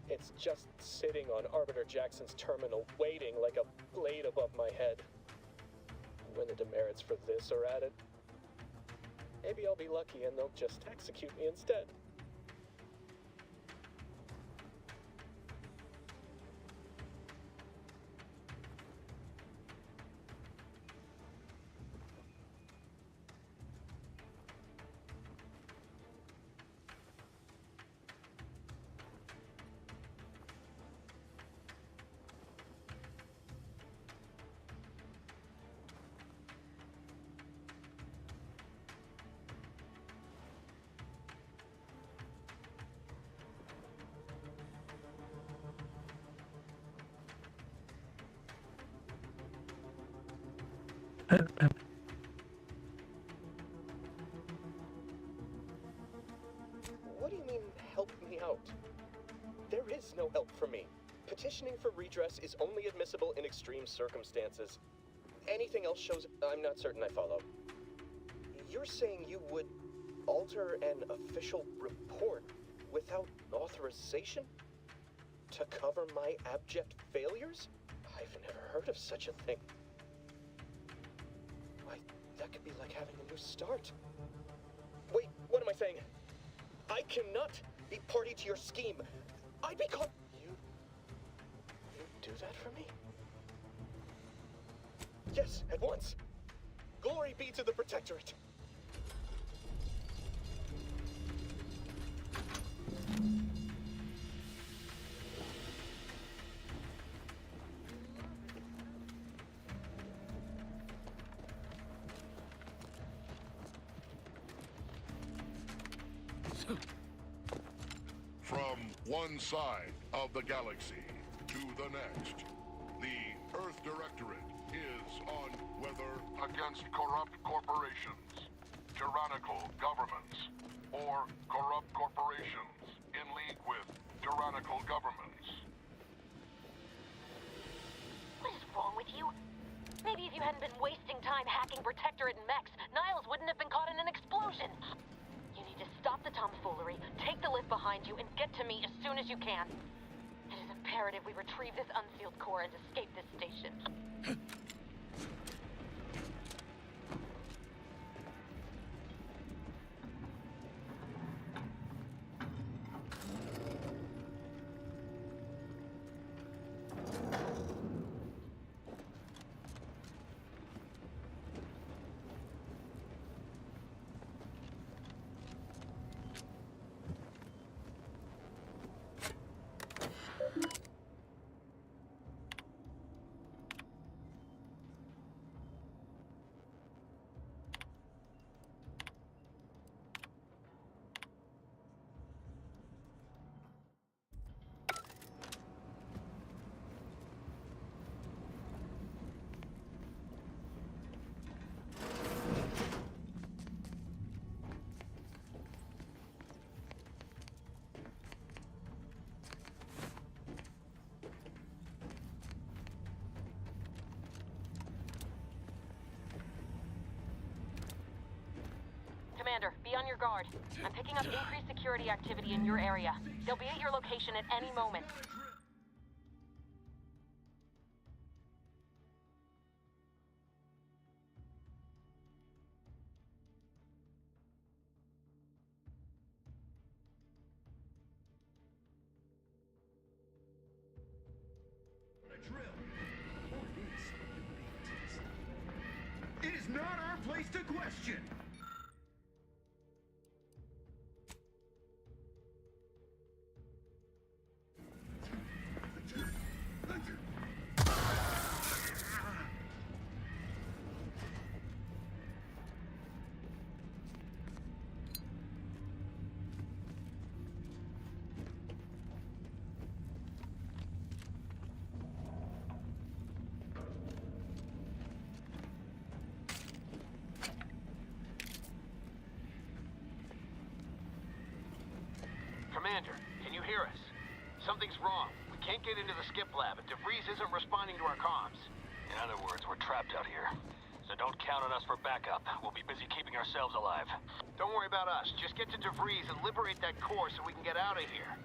It's just sitting on Arbiter Jackson's terminal, waiting like a blade above my head. When the demerits for this are added, maybe I'll be lucky and they'll just execute me instead. What do you mean, help me out? There is no help for me. Petitioning for redress is only admissible in extreme circumstances. Anything else shows I'm not certain I follow. You're saying you would alter an official report without authorization? To cover my abject failures? I've never heard of such a thing. Why, that could be like having a new start. Wait, what am I saying? I cannot be party to your scheme. I'd be caught. You do that for me? Yes, at once. Glory be to the Protectorate. From one side of the galaxy to the next, the Earth Directorate is on whether against corrupt corporations, tyrannical governments, or corrupt corporations in league with tyrannical governments. What is wrong with you? Maybe if you hadn't been wasting time hacking Protectorate and mechs, Niles wouldn't have been caught in an explosion. You need to stop the tomfoolery, take the lift behind you, and get to me as soon as you can. It is imperative we retrieve this unsealed core and escape this station. Commander, be on your guard. I'm picking up increased security activity in your area. They'll be at your location at any moment. It is not our place to question. Commander, can you hear us? Something's wrong. We can't get into the skip lab, and DeVries isn't responding to our comms. In other words, we're trapped out here. So don't count on us for backup. We'll be busy keeping ourselves alive. Don't worry about us. Just get to DeVries and liberate that core so we can get out of here.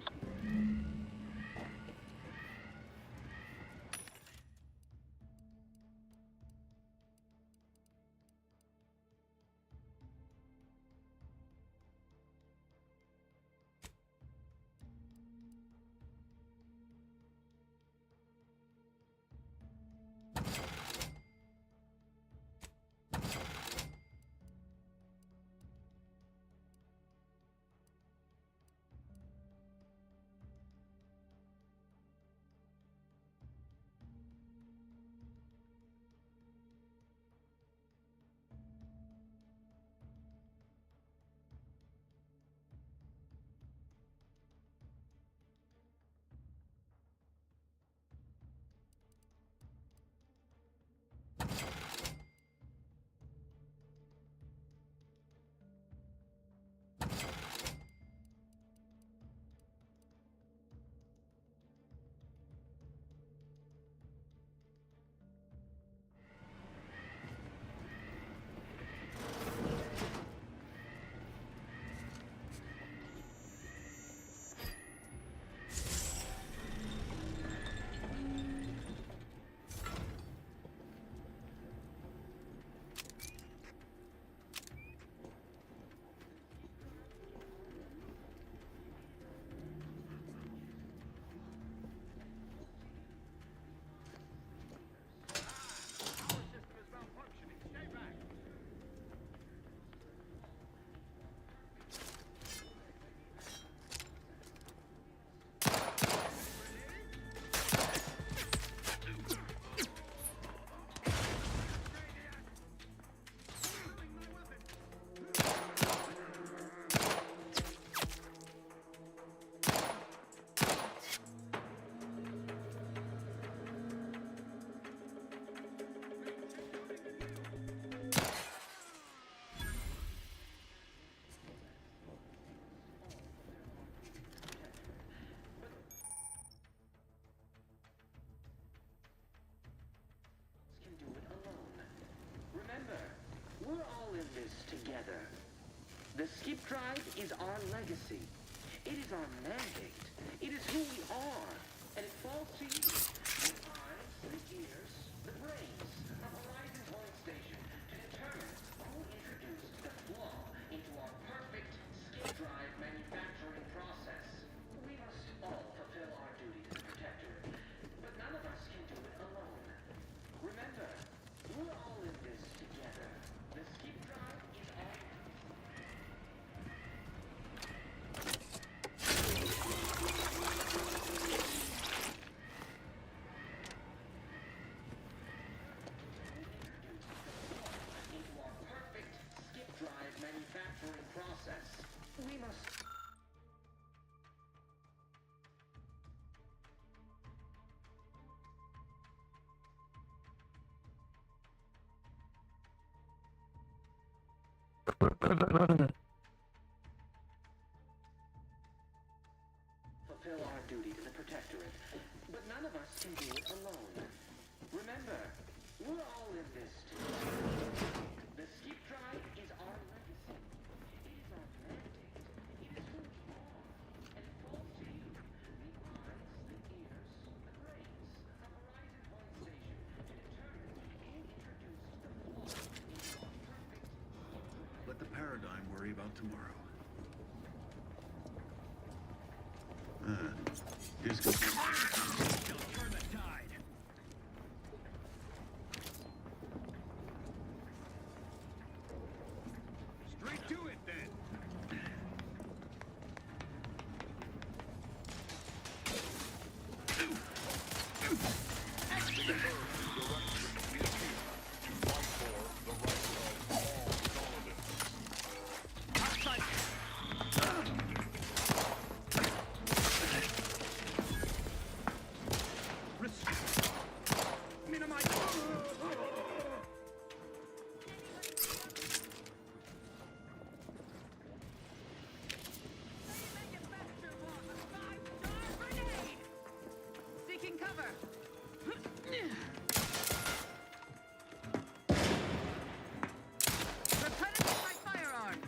The skip drive is our legacy. It is our mandate. It is who we are. And it falls to you. The eyes, the ears, the brains of Horizon Point Station to determine who introduced the flaw into our perfect skip drive manufacturing process. We must all fulfill our duty to the Protectorate, but none of us can do it alone. Remember, we're all in this together. The skip drive is our into our perfect skip drive manufacturing process. We must fulfill our duty to the Protectorate, but none of us can do it alone. Remember, we're all in this together. The skip drive is our legacy. It is our mandate. It is who we are. And it falls to you, the eyes, the ears, the brains of Horizon Point Station to determine who introduced the flaw into our perfect. Let the paradigm worry about tomorrow. Here's good. Turn the tide. Straight to it, then. Seeking cover. Replenishing my firearm.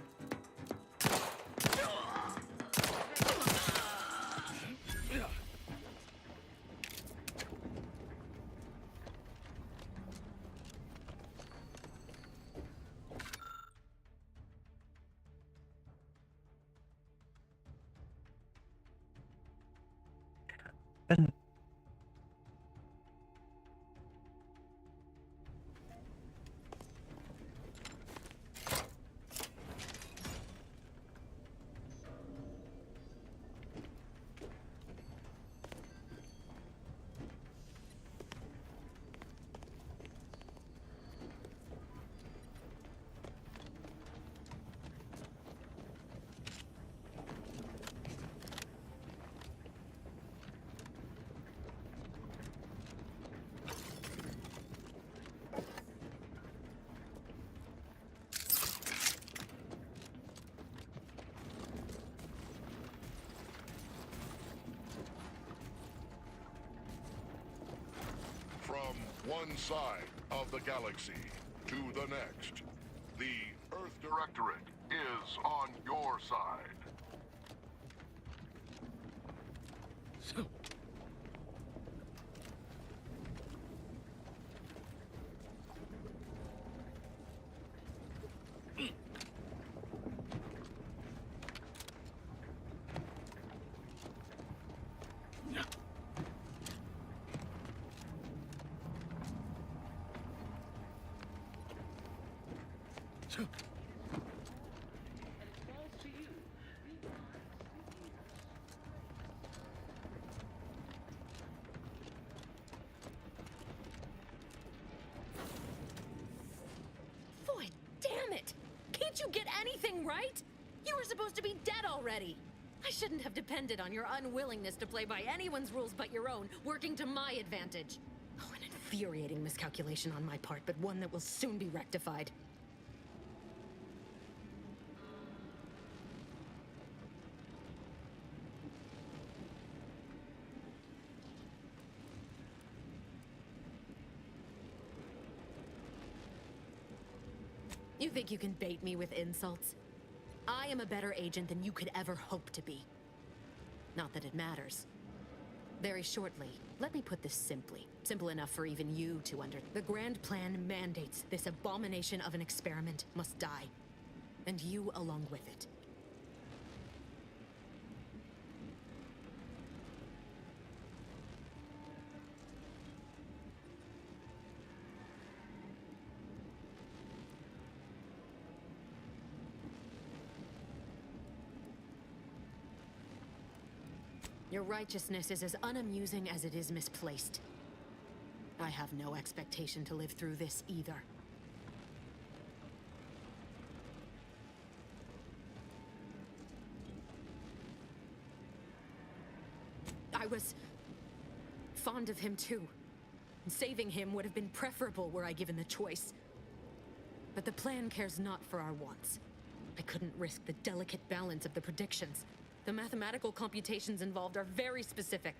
From one side of the galaxy to the next, the Earth Directorate is on your side. Boy, damn it! Can't you get anything right? You were supposed to be dead already. I shouldn't have depended on your unwillingness to play by anyone's rules but your own, working to my advantage. Oh, an infuriating miscalculation on my part, but one that will soon be rectified. You think you can bait me with insults? I am a better agent than you could ever hope to be. Not that it matters. Very shortly, let me put this simply. Simple enough for even you to understand. The grand plan mandates this abomination of an experiment must die. And you along with it. Your righteousness is as unamusing as it is misplaced. I have no expectation to live through this either. I was fond of him too. Saving him would have been preferable were I given the choice. But the plan cares not for our wants. I couldn't risk the delicate balance of the predictions. The mathematical computations involved are very specific.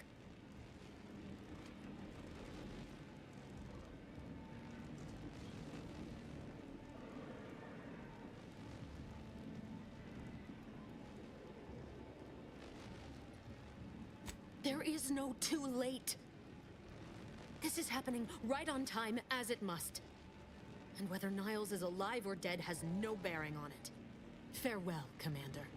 There is no too late. This is happening right on time, as it must. And whether Niles is alive or dead has no bearing on it. Farewell, Commander.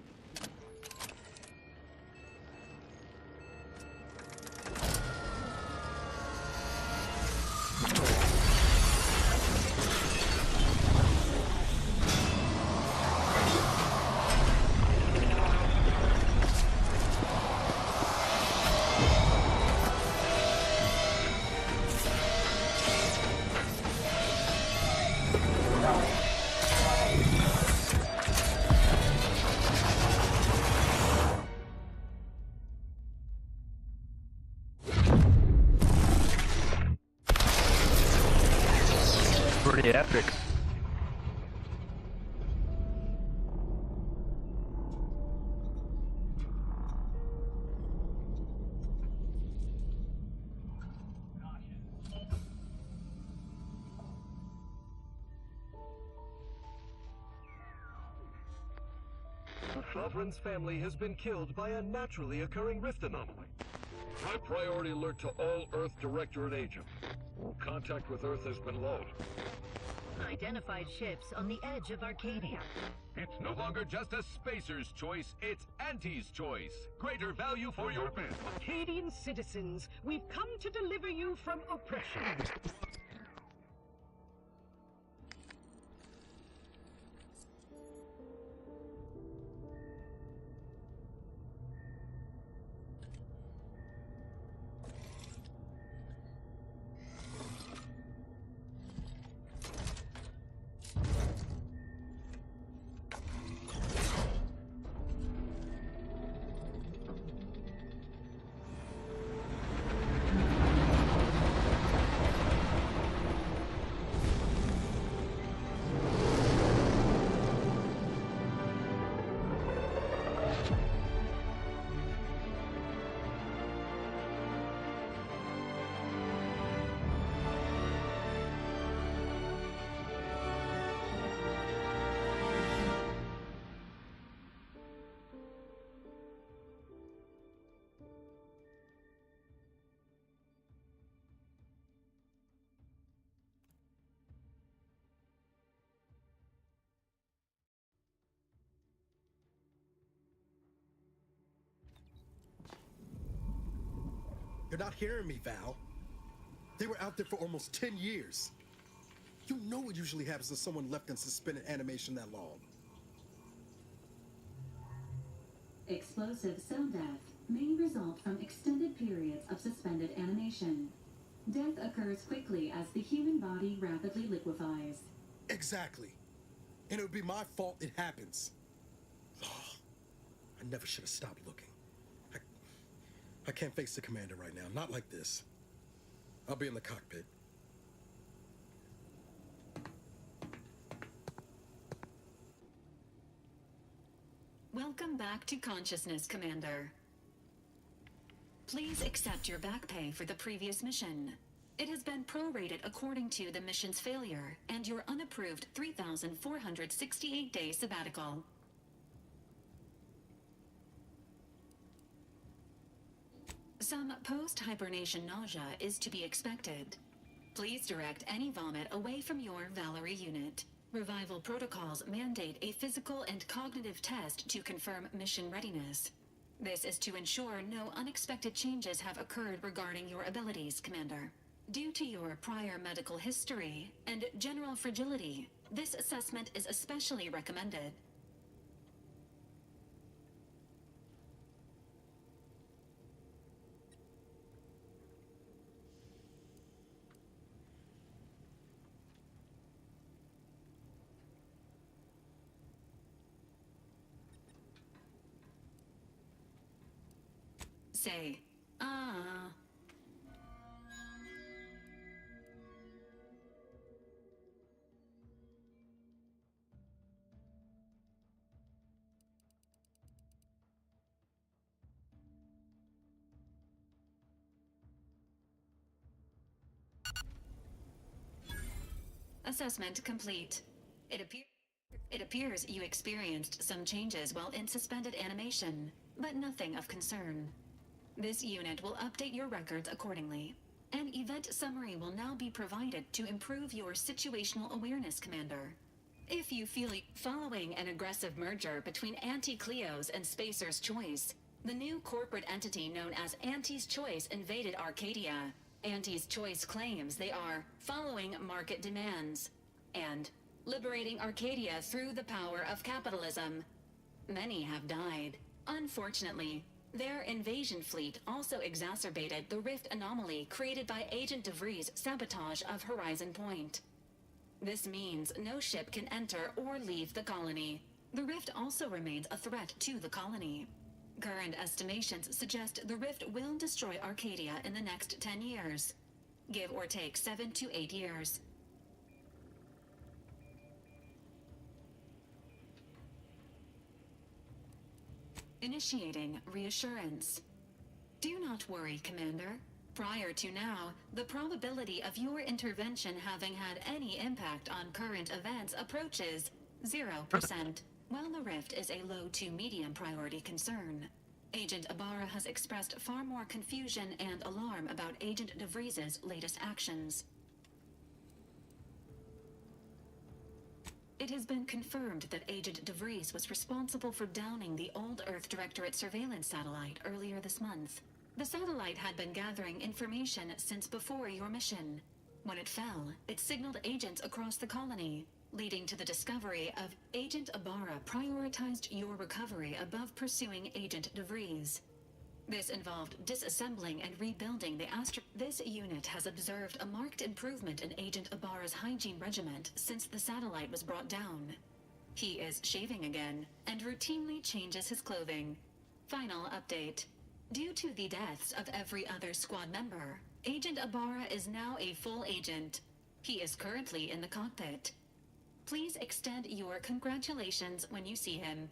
Pretty epic. The Sovereign's family has been killed by a naturally occurring rift anomaly. High priority alert to all Earth Directorate agents. Contact with Earth has been low. Identified ships on the edge of Arcadia. It's no longer just a spacer's choice, it's Auntie's choice. Greater value for your men. Arcadian citizens, we've come to deliver you from oppression. You're not hearing me, Val. They were out there for almost 10 years. You know what usually happens to someone left in suspended animation that long. Explosive cell death may result from extended periods of suspended animation. Death occurs quickly as the human body rapidly liquefies. Exactly. And it would be my fault it happens. I never should have stopped looking. I can't face the commander right now, not like this. I'll be in the cockpit. Welcome back to consciousness, Commander. Please accept your back pay for the previous mission. It has been prorated according to the mission's failure and your unapproved 3,468-day sabbatical. Some post-hibernation nausea is to be expected. Please direct any vomit away from your Valerie unit. Revival protocols mandate a physical and cognitive test to confirm mission readiness. This is to ensure no unexpected changes have occurred regarding your abilities, Commander. Due to your prior medical history and general fragility, this assessment is especially recommended. Say, Assessment complete. It appears you experienced some changes while in suspended animation, but nothing of concern. This unit will update your records accordingly. An event summary will now be provided to improve your situational awareness, Commander. If you feel following an aggressive merger between Anti-Cleo's and Spacer's Choice, the new corporate entity known as Anti's Choice invaded Arcadia. Anti's Choice claims they are following market demands and liberating Arcadia through the power of capitalism. Many have died. Unfortunately, their invasion fleet also exacerbated the rift anomaly created by Agent DeVries' sabotage of Horizon Point. This means no ship can enter or leave the colony. The rift also remains a threat to the colony. Current estimations suggest the rift will destroy Arcadia in the next 10 years. Give or take 7 to 8 years. Initiating reassurance. Do not worry, Commander. Prior to now, the probability of your intervention having had any impact on current events approaches 0%. While the rift is a low to medium priority concern, Agent Ibarra has expressed far more confusion and alarm about Agent DeVries' latest actions. It has been confirmed that Agent DeVries was responsible for downing the Old Earth Directorate surveillance satellite earlier this month. The satellite had been gathering information since before your mission. When it fell, it signaled agents across the colony, leading to the discovery of Agent Ibarra prioritized your recovery above pursuing Agent DeVries. This involved disassembling and rebuilding the This unit has observed a marked improvement in Agent Ibarra's hygiene regiment since the satellite was brought down. He is shaving again and routinely changes his clothing. Final update. Due to the deaths of every other squad member, Agent Ibarra is now a full agent. He is currently in the cockpit. Please extend your congratulations when you see him.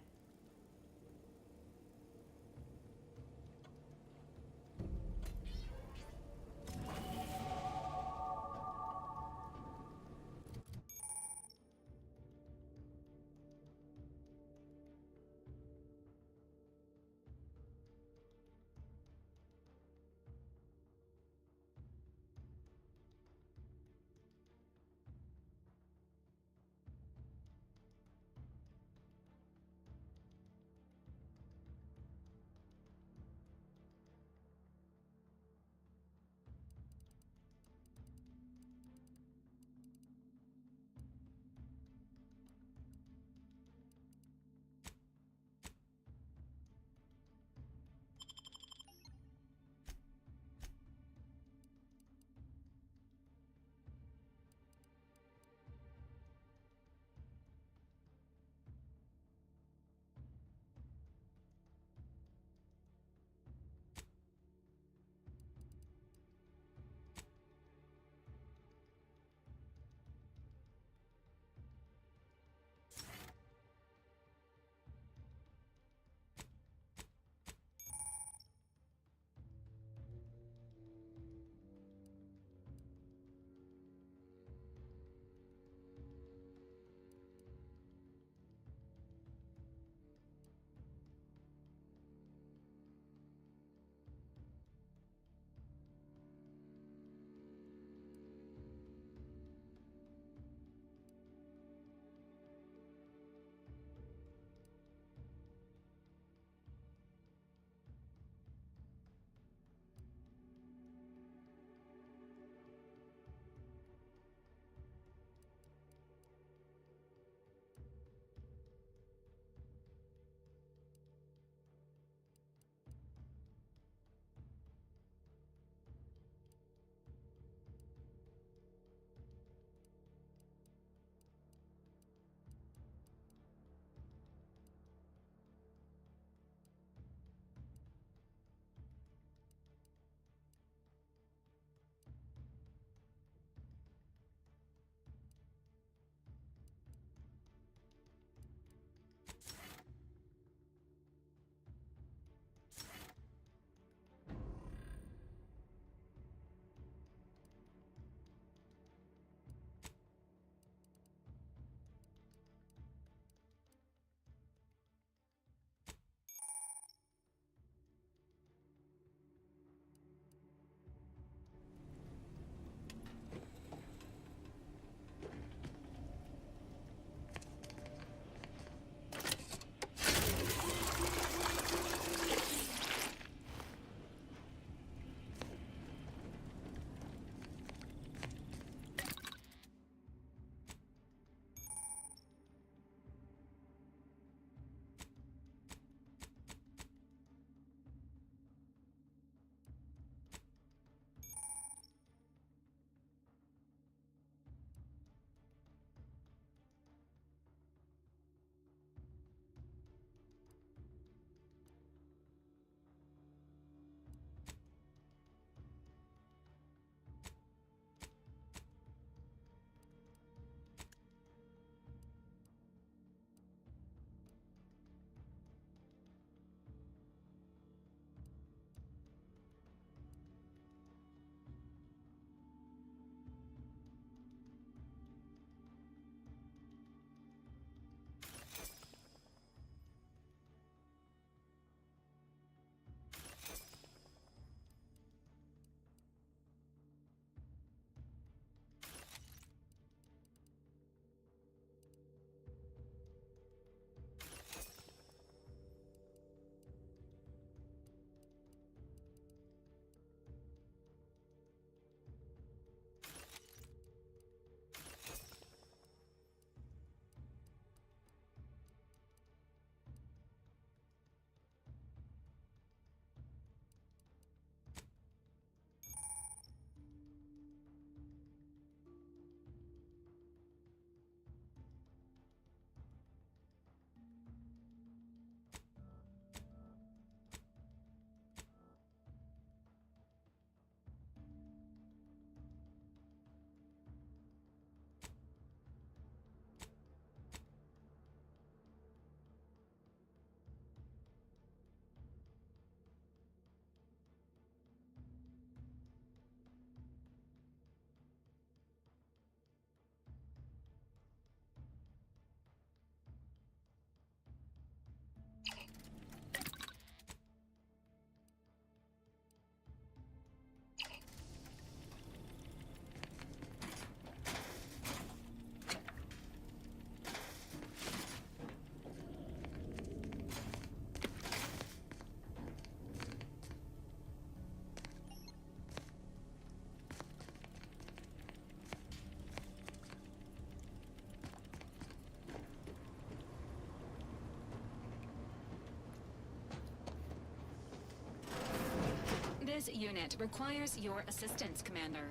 This unit requires your assistance, Commander.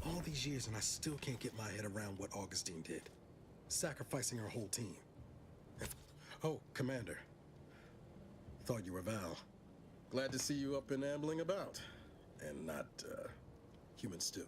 All these years and I still can't get my head around what Augustine did. Sacrificing her whole team. Oh, Commander. Thought you were Val. Glad to see you up and ambling about. And not, human stew.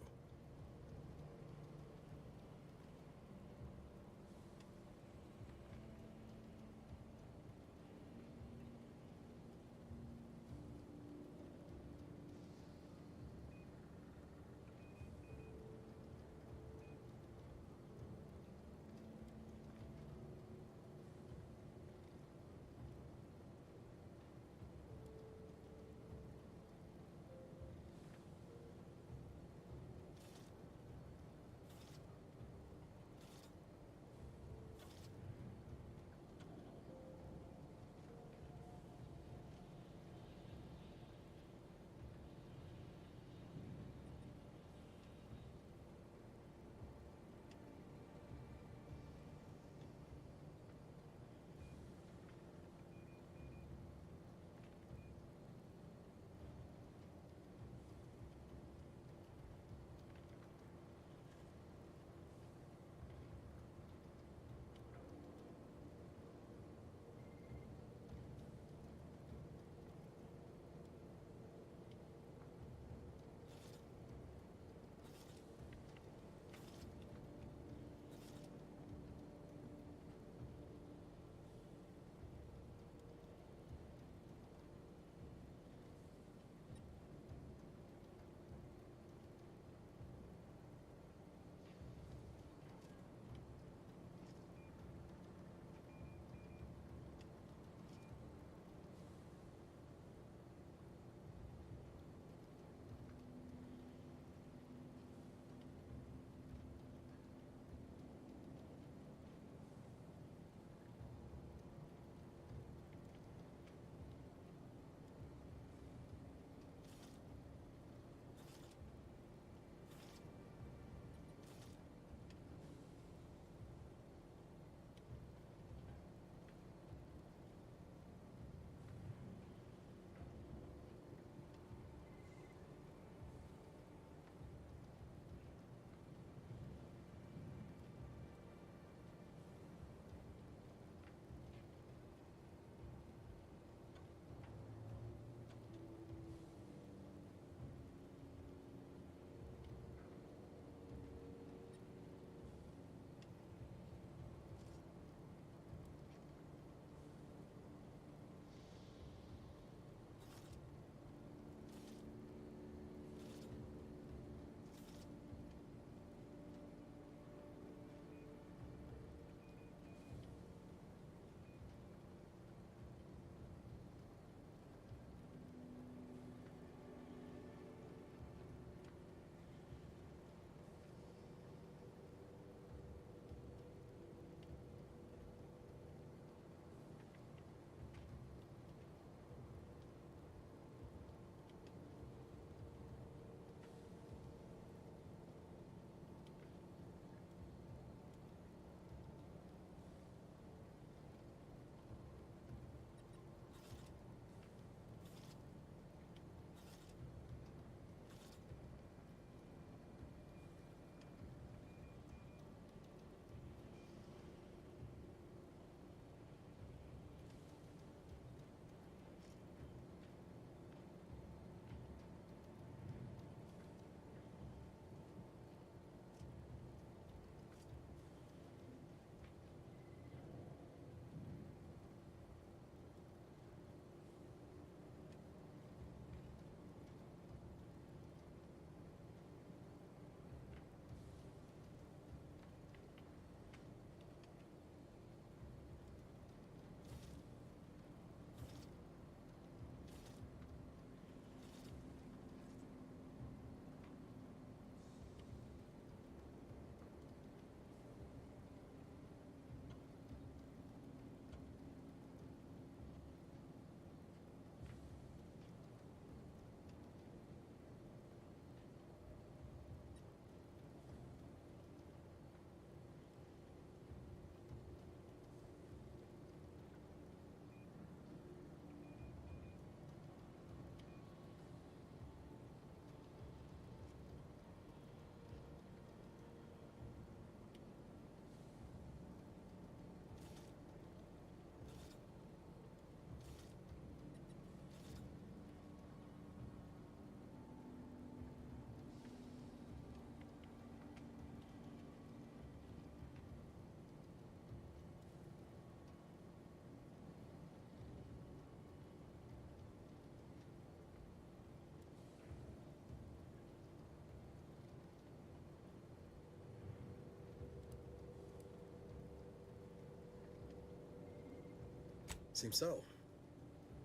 Seems so.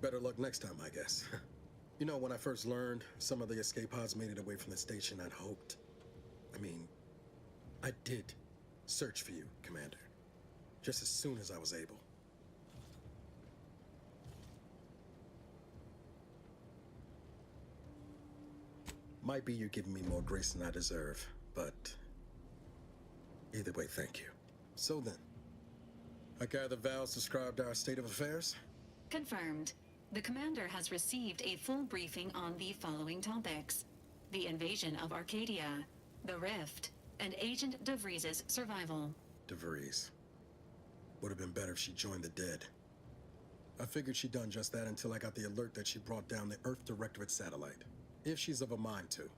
Better luck next time, I guess. You know, when I first learned some of the escape pods made it away from the station, I'd hoped. I did search for you, Commander. Just as soon as I was able. Might be you giving me more grace than I deserve, but either way, thank you. So then, I gather Val's described our state of affairs? Confirmed. The commander has received a full briefing on the following topics: the invasion of Arcadia, the Rift, and Agent DeVries' survival. DeVries. Would have been better if she joined the dead. I figured she'd done just that until I got the alert that she brought down the Earth Directorate satellite. If she's of a mind to,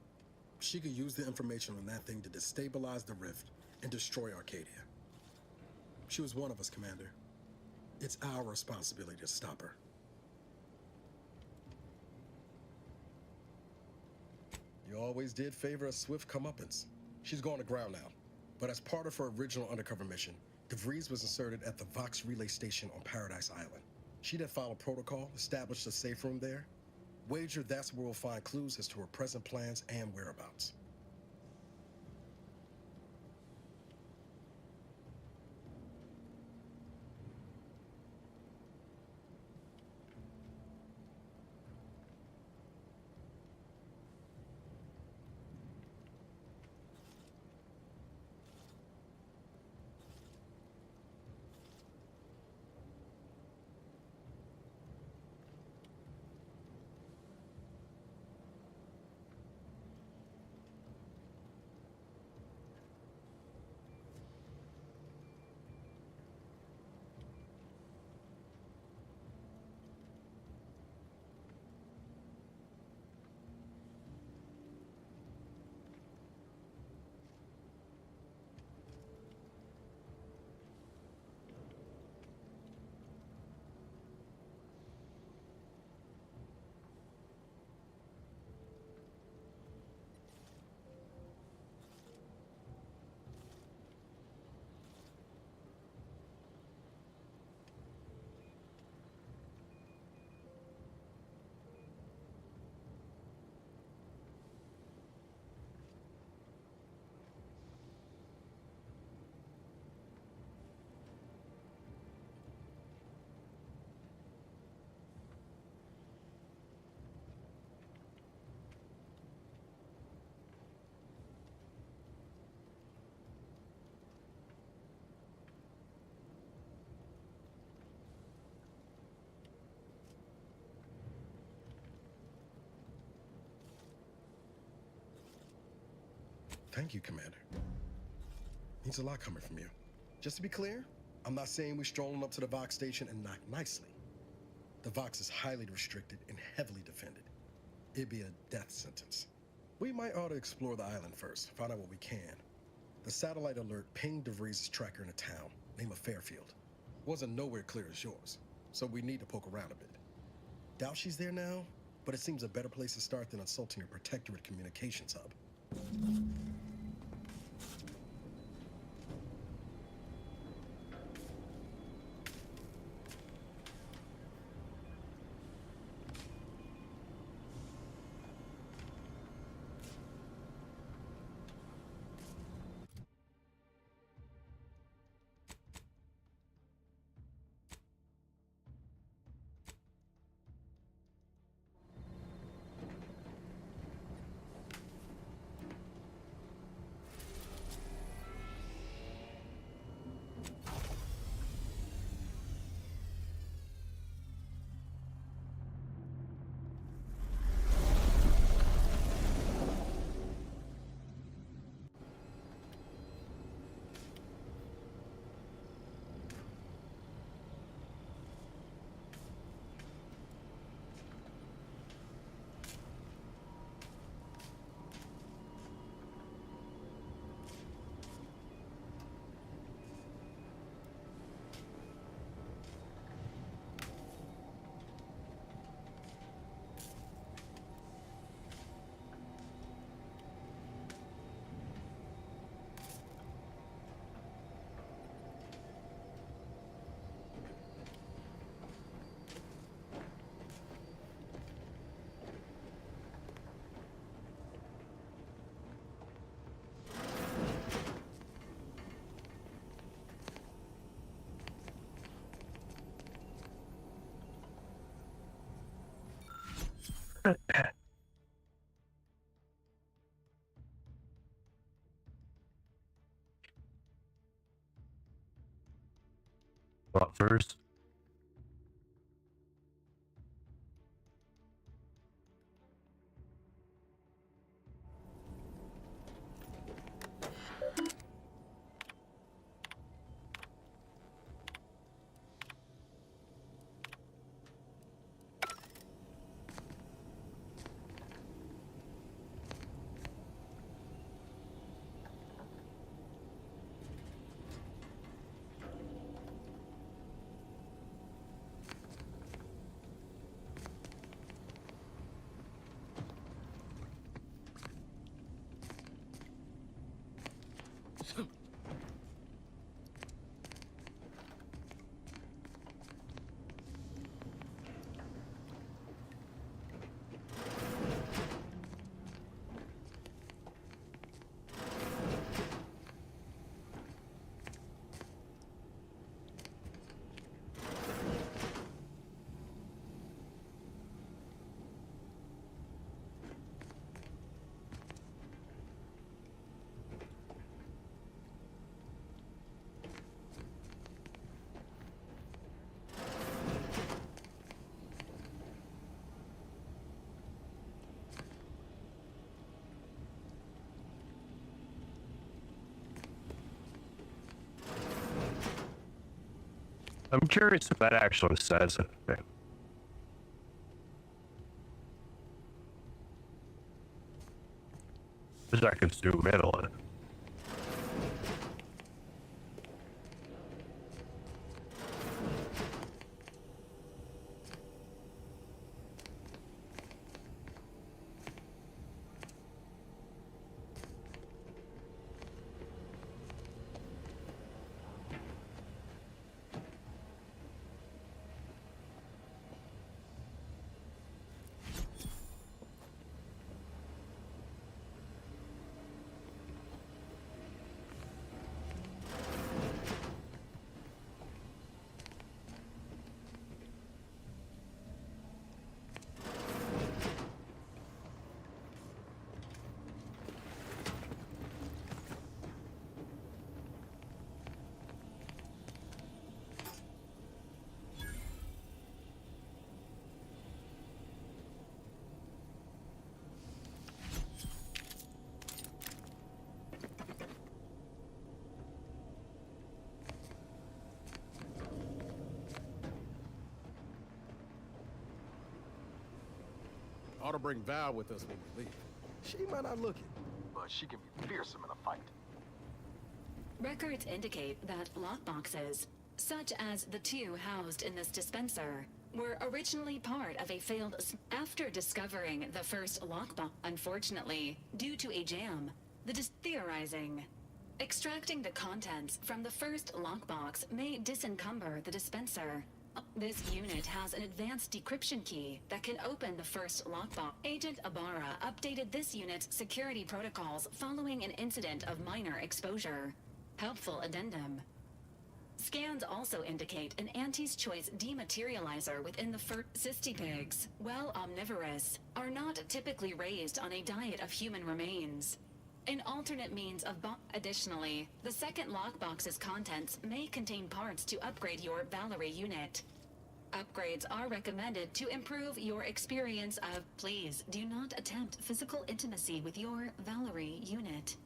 she could use the information on that thing to destabilize the Rift and destroy Arcadia. She was one of us, Commander. It's our responsibility to stop her. You always did favor a swift comeuppance. She's gone to ground now. But as part of her original undercover mission, DeVries was inserted at the Vox relay station on Paradise Island. She'd have followed protocol, established a safe room there. Wager that's where we'll find clues as to her present plans and whereabouts. Thank you, Commander. Means a lot coming from you. Just to be clear, I'm not saying we're strolling up to the Vox station and knock nicely. The Vox is highly restricted and heavily defended. It'd be a death sentence. We might ought to explore the island first, find out what we can. The satellite alert pinged DeVries' tracker in a town, named Fairfield. Wasn't nowhere clear as yours, so we need to poke around a bit. Doubt she's there now, but it seems a better place to start than insulting her Protectorate communications hub. What first? I'm curious if that actually says anything. Wish I could zoom in on it. Ought to bring Val with us when we leave. She might not look it, but she can be fearsome in a fight. Records indicate that lockboxes, such as the two housed in this dispenser, were originally part of a failed... After discovering the first lockbox, unfortunately, due to a jam, theorizing. Extracting the contents from the first lockbox may disencumber the dispenser. This unit has an advanced decryption key that can open the first lockbox. Agent Ibarra updated this unit's security protocols following an incident of minor exposure. Helpful addendum. Scans also indicate an Auntie's Choice dematerializer within the first... Cystipigs, while omnivorous, are not typically raised on a diet of human remains. An alternate means of Additionally, the second lockbox's contents may contain parts to upgrade your Valerie unit. Upgrades are recommended to improve your experience of... Please do not attempt physical intimacy with your Valerie unit.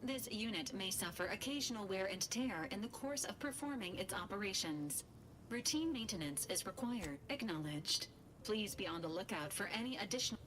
This unit may suffer occasional wear and tear in the course of performing its operations. Routine maintenance is required. Acknowledged. Please be on the lookout for any additional...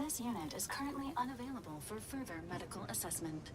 This unit is currently unavailable for further medical assessment.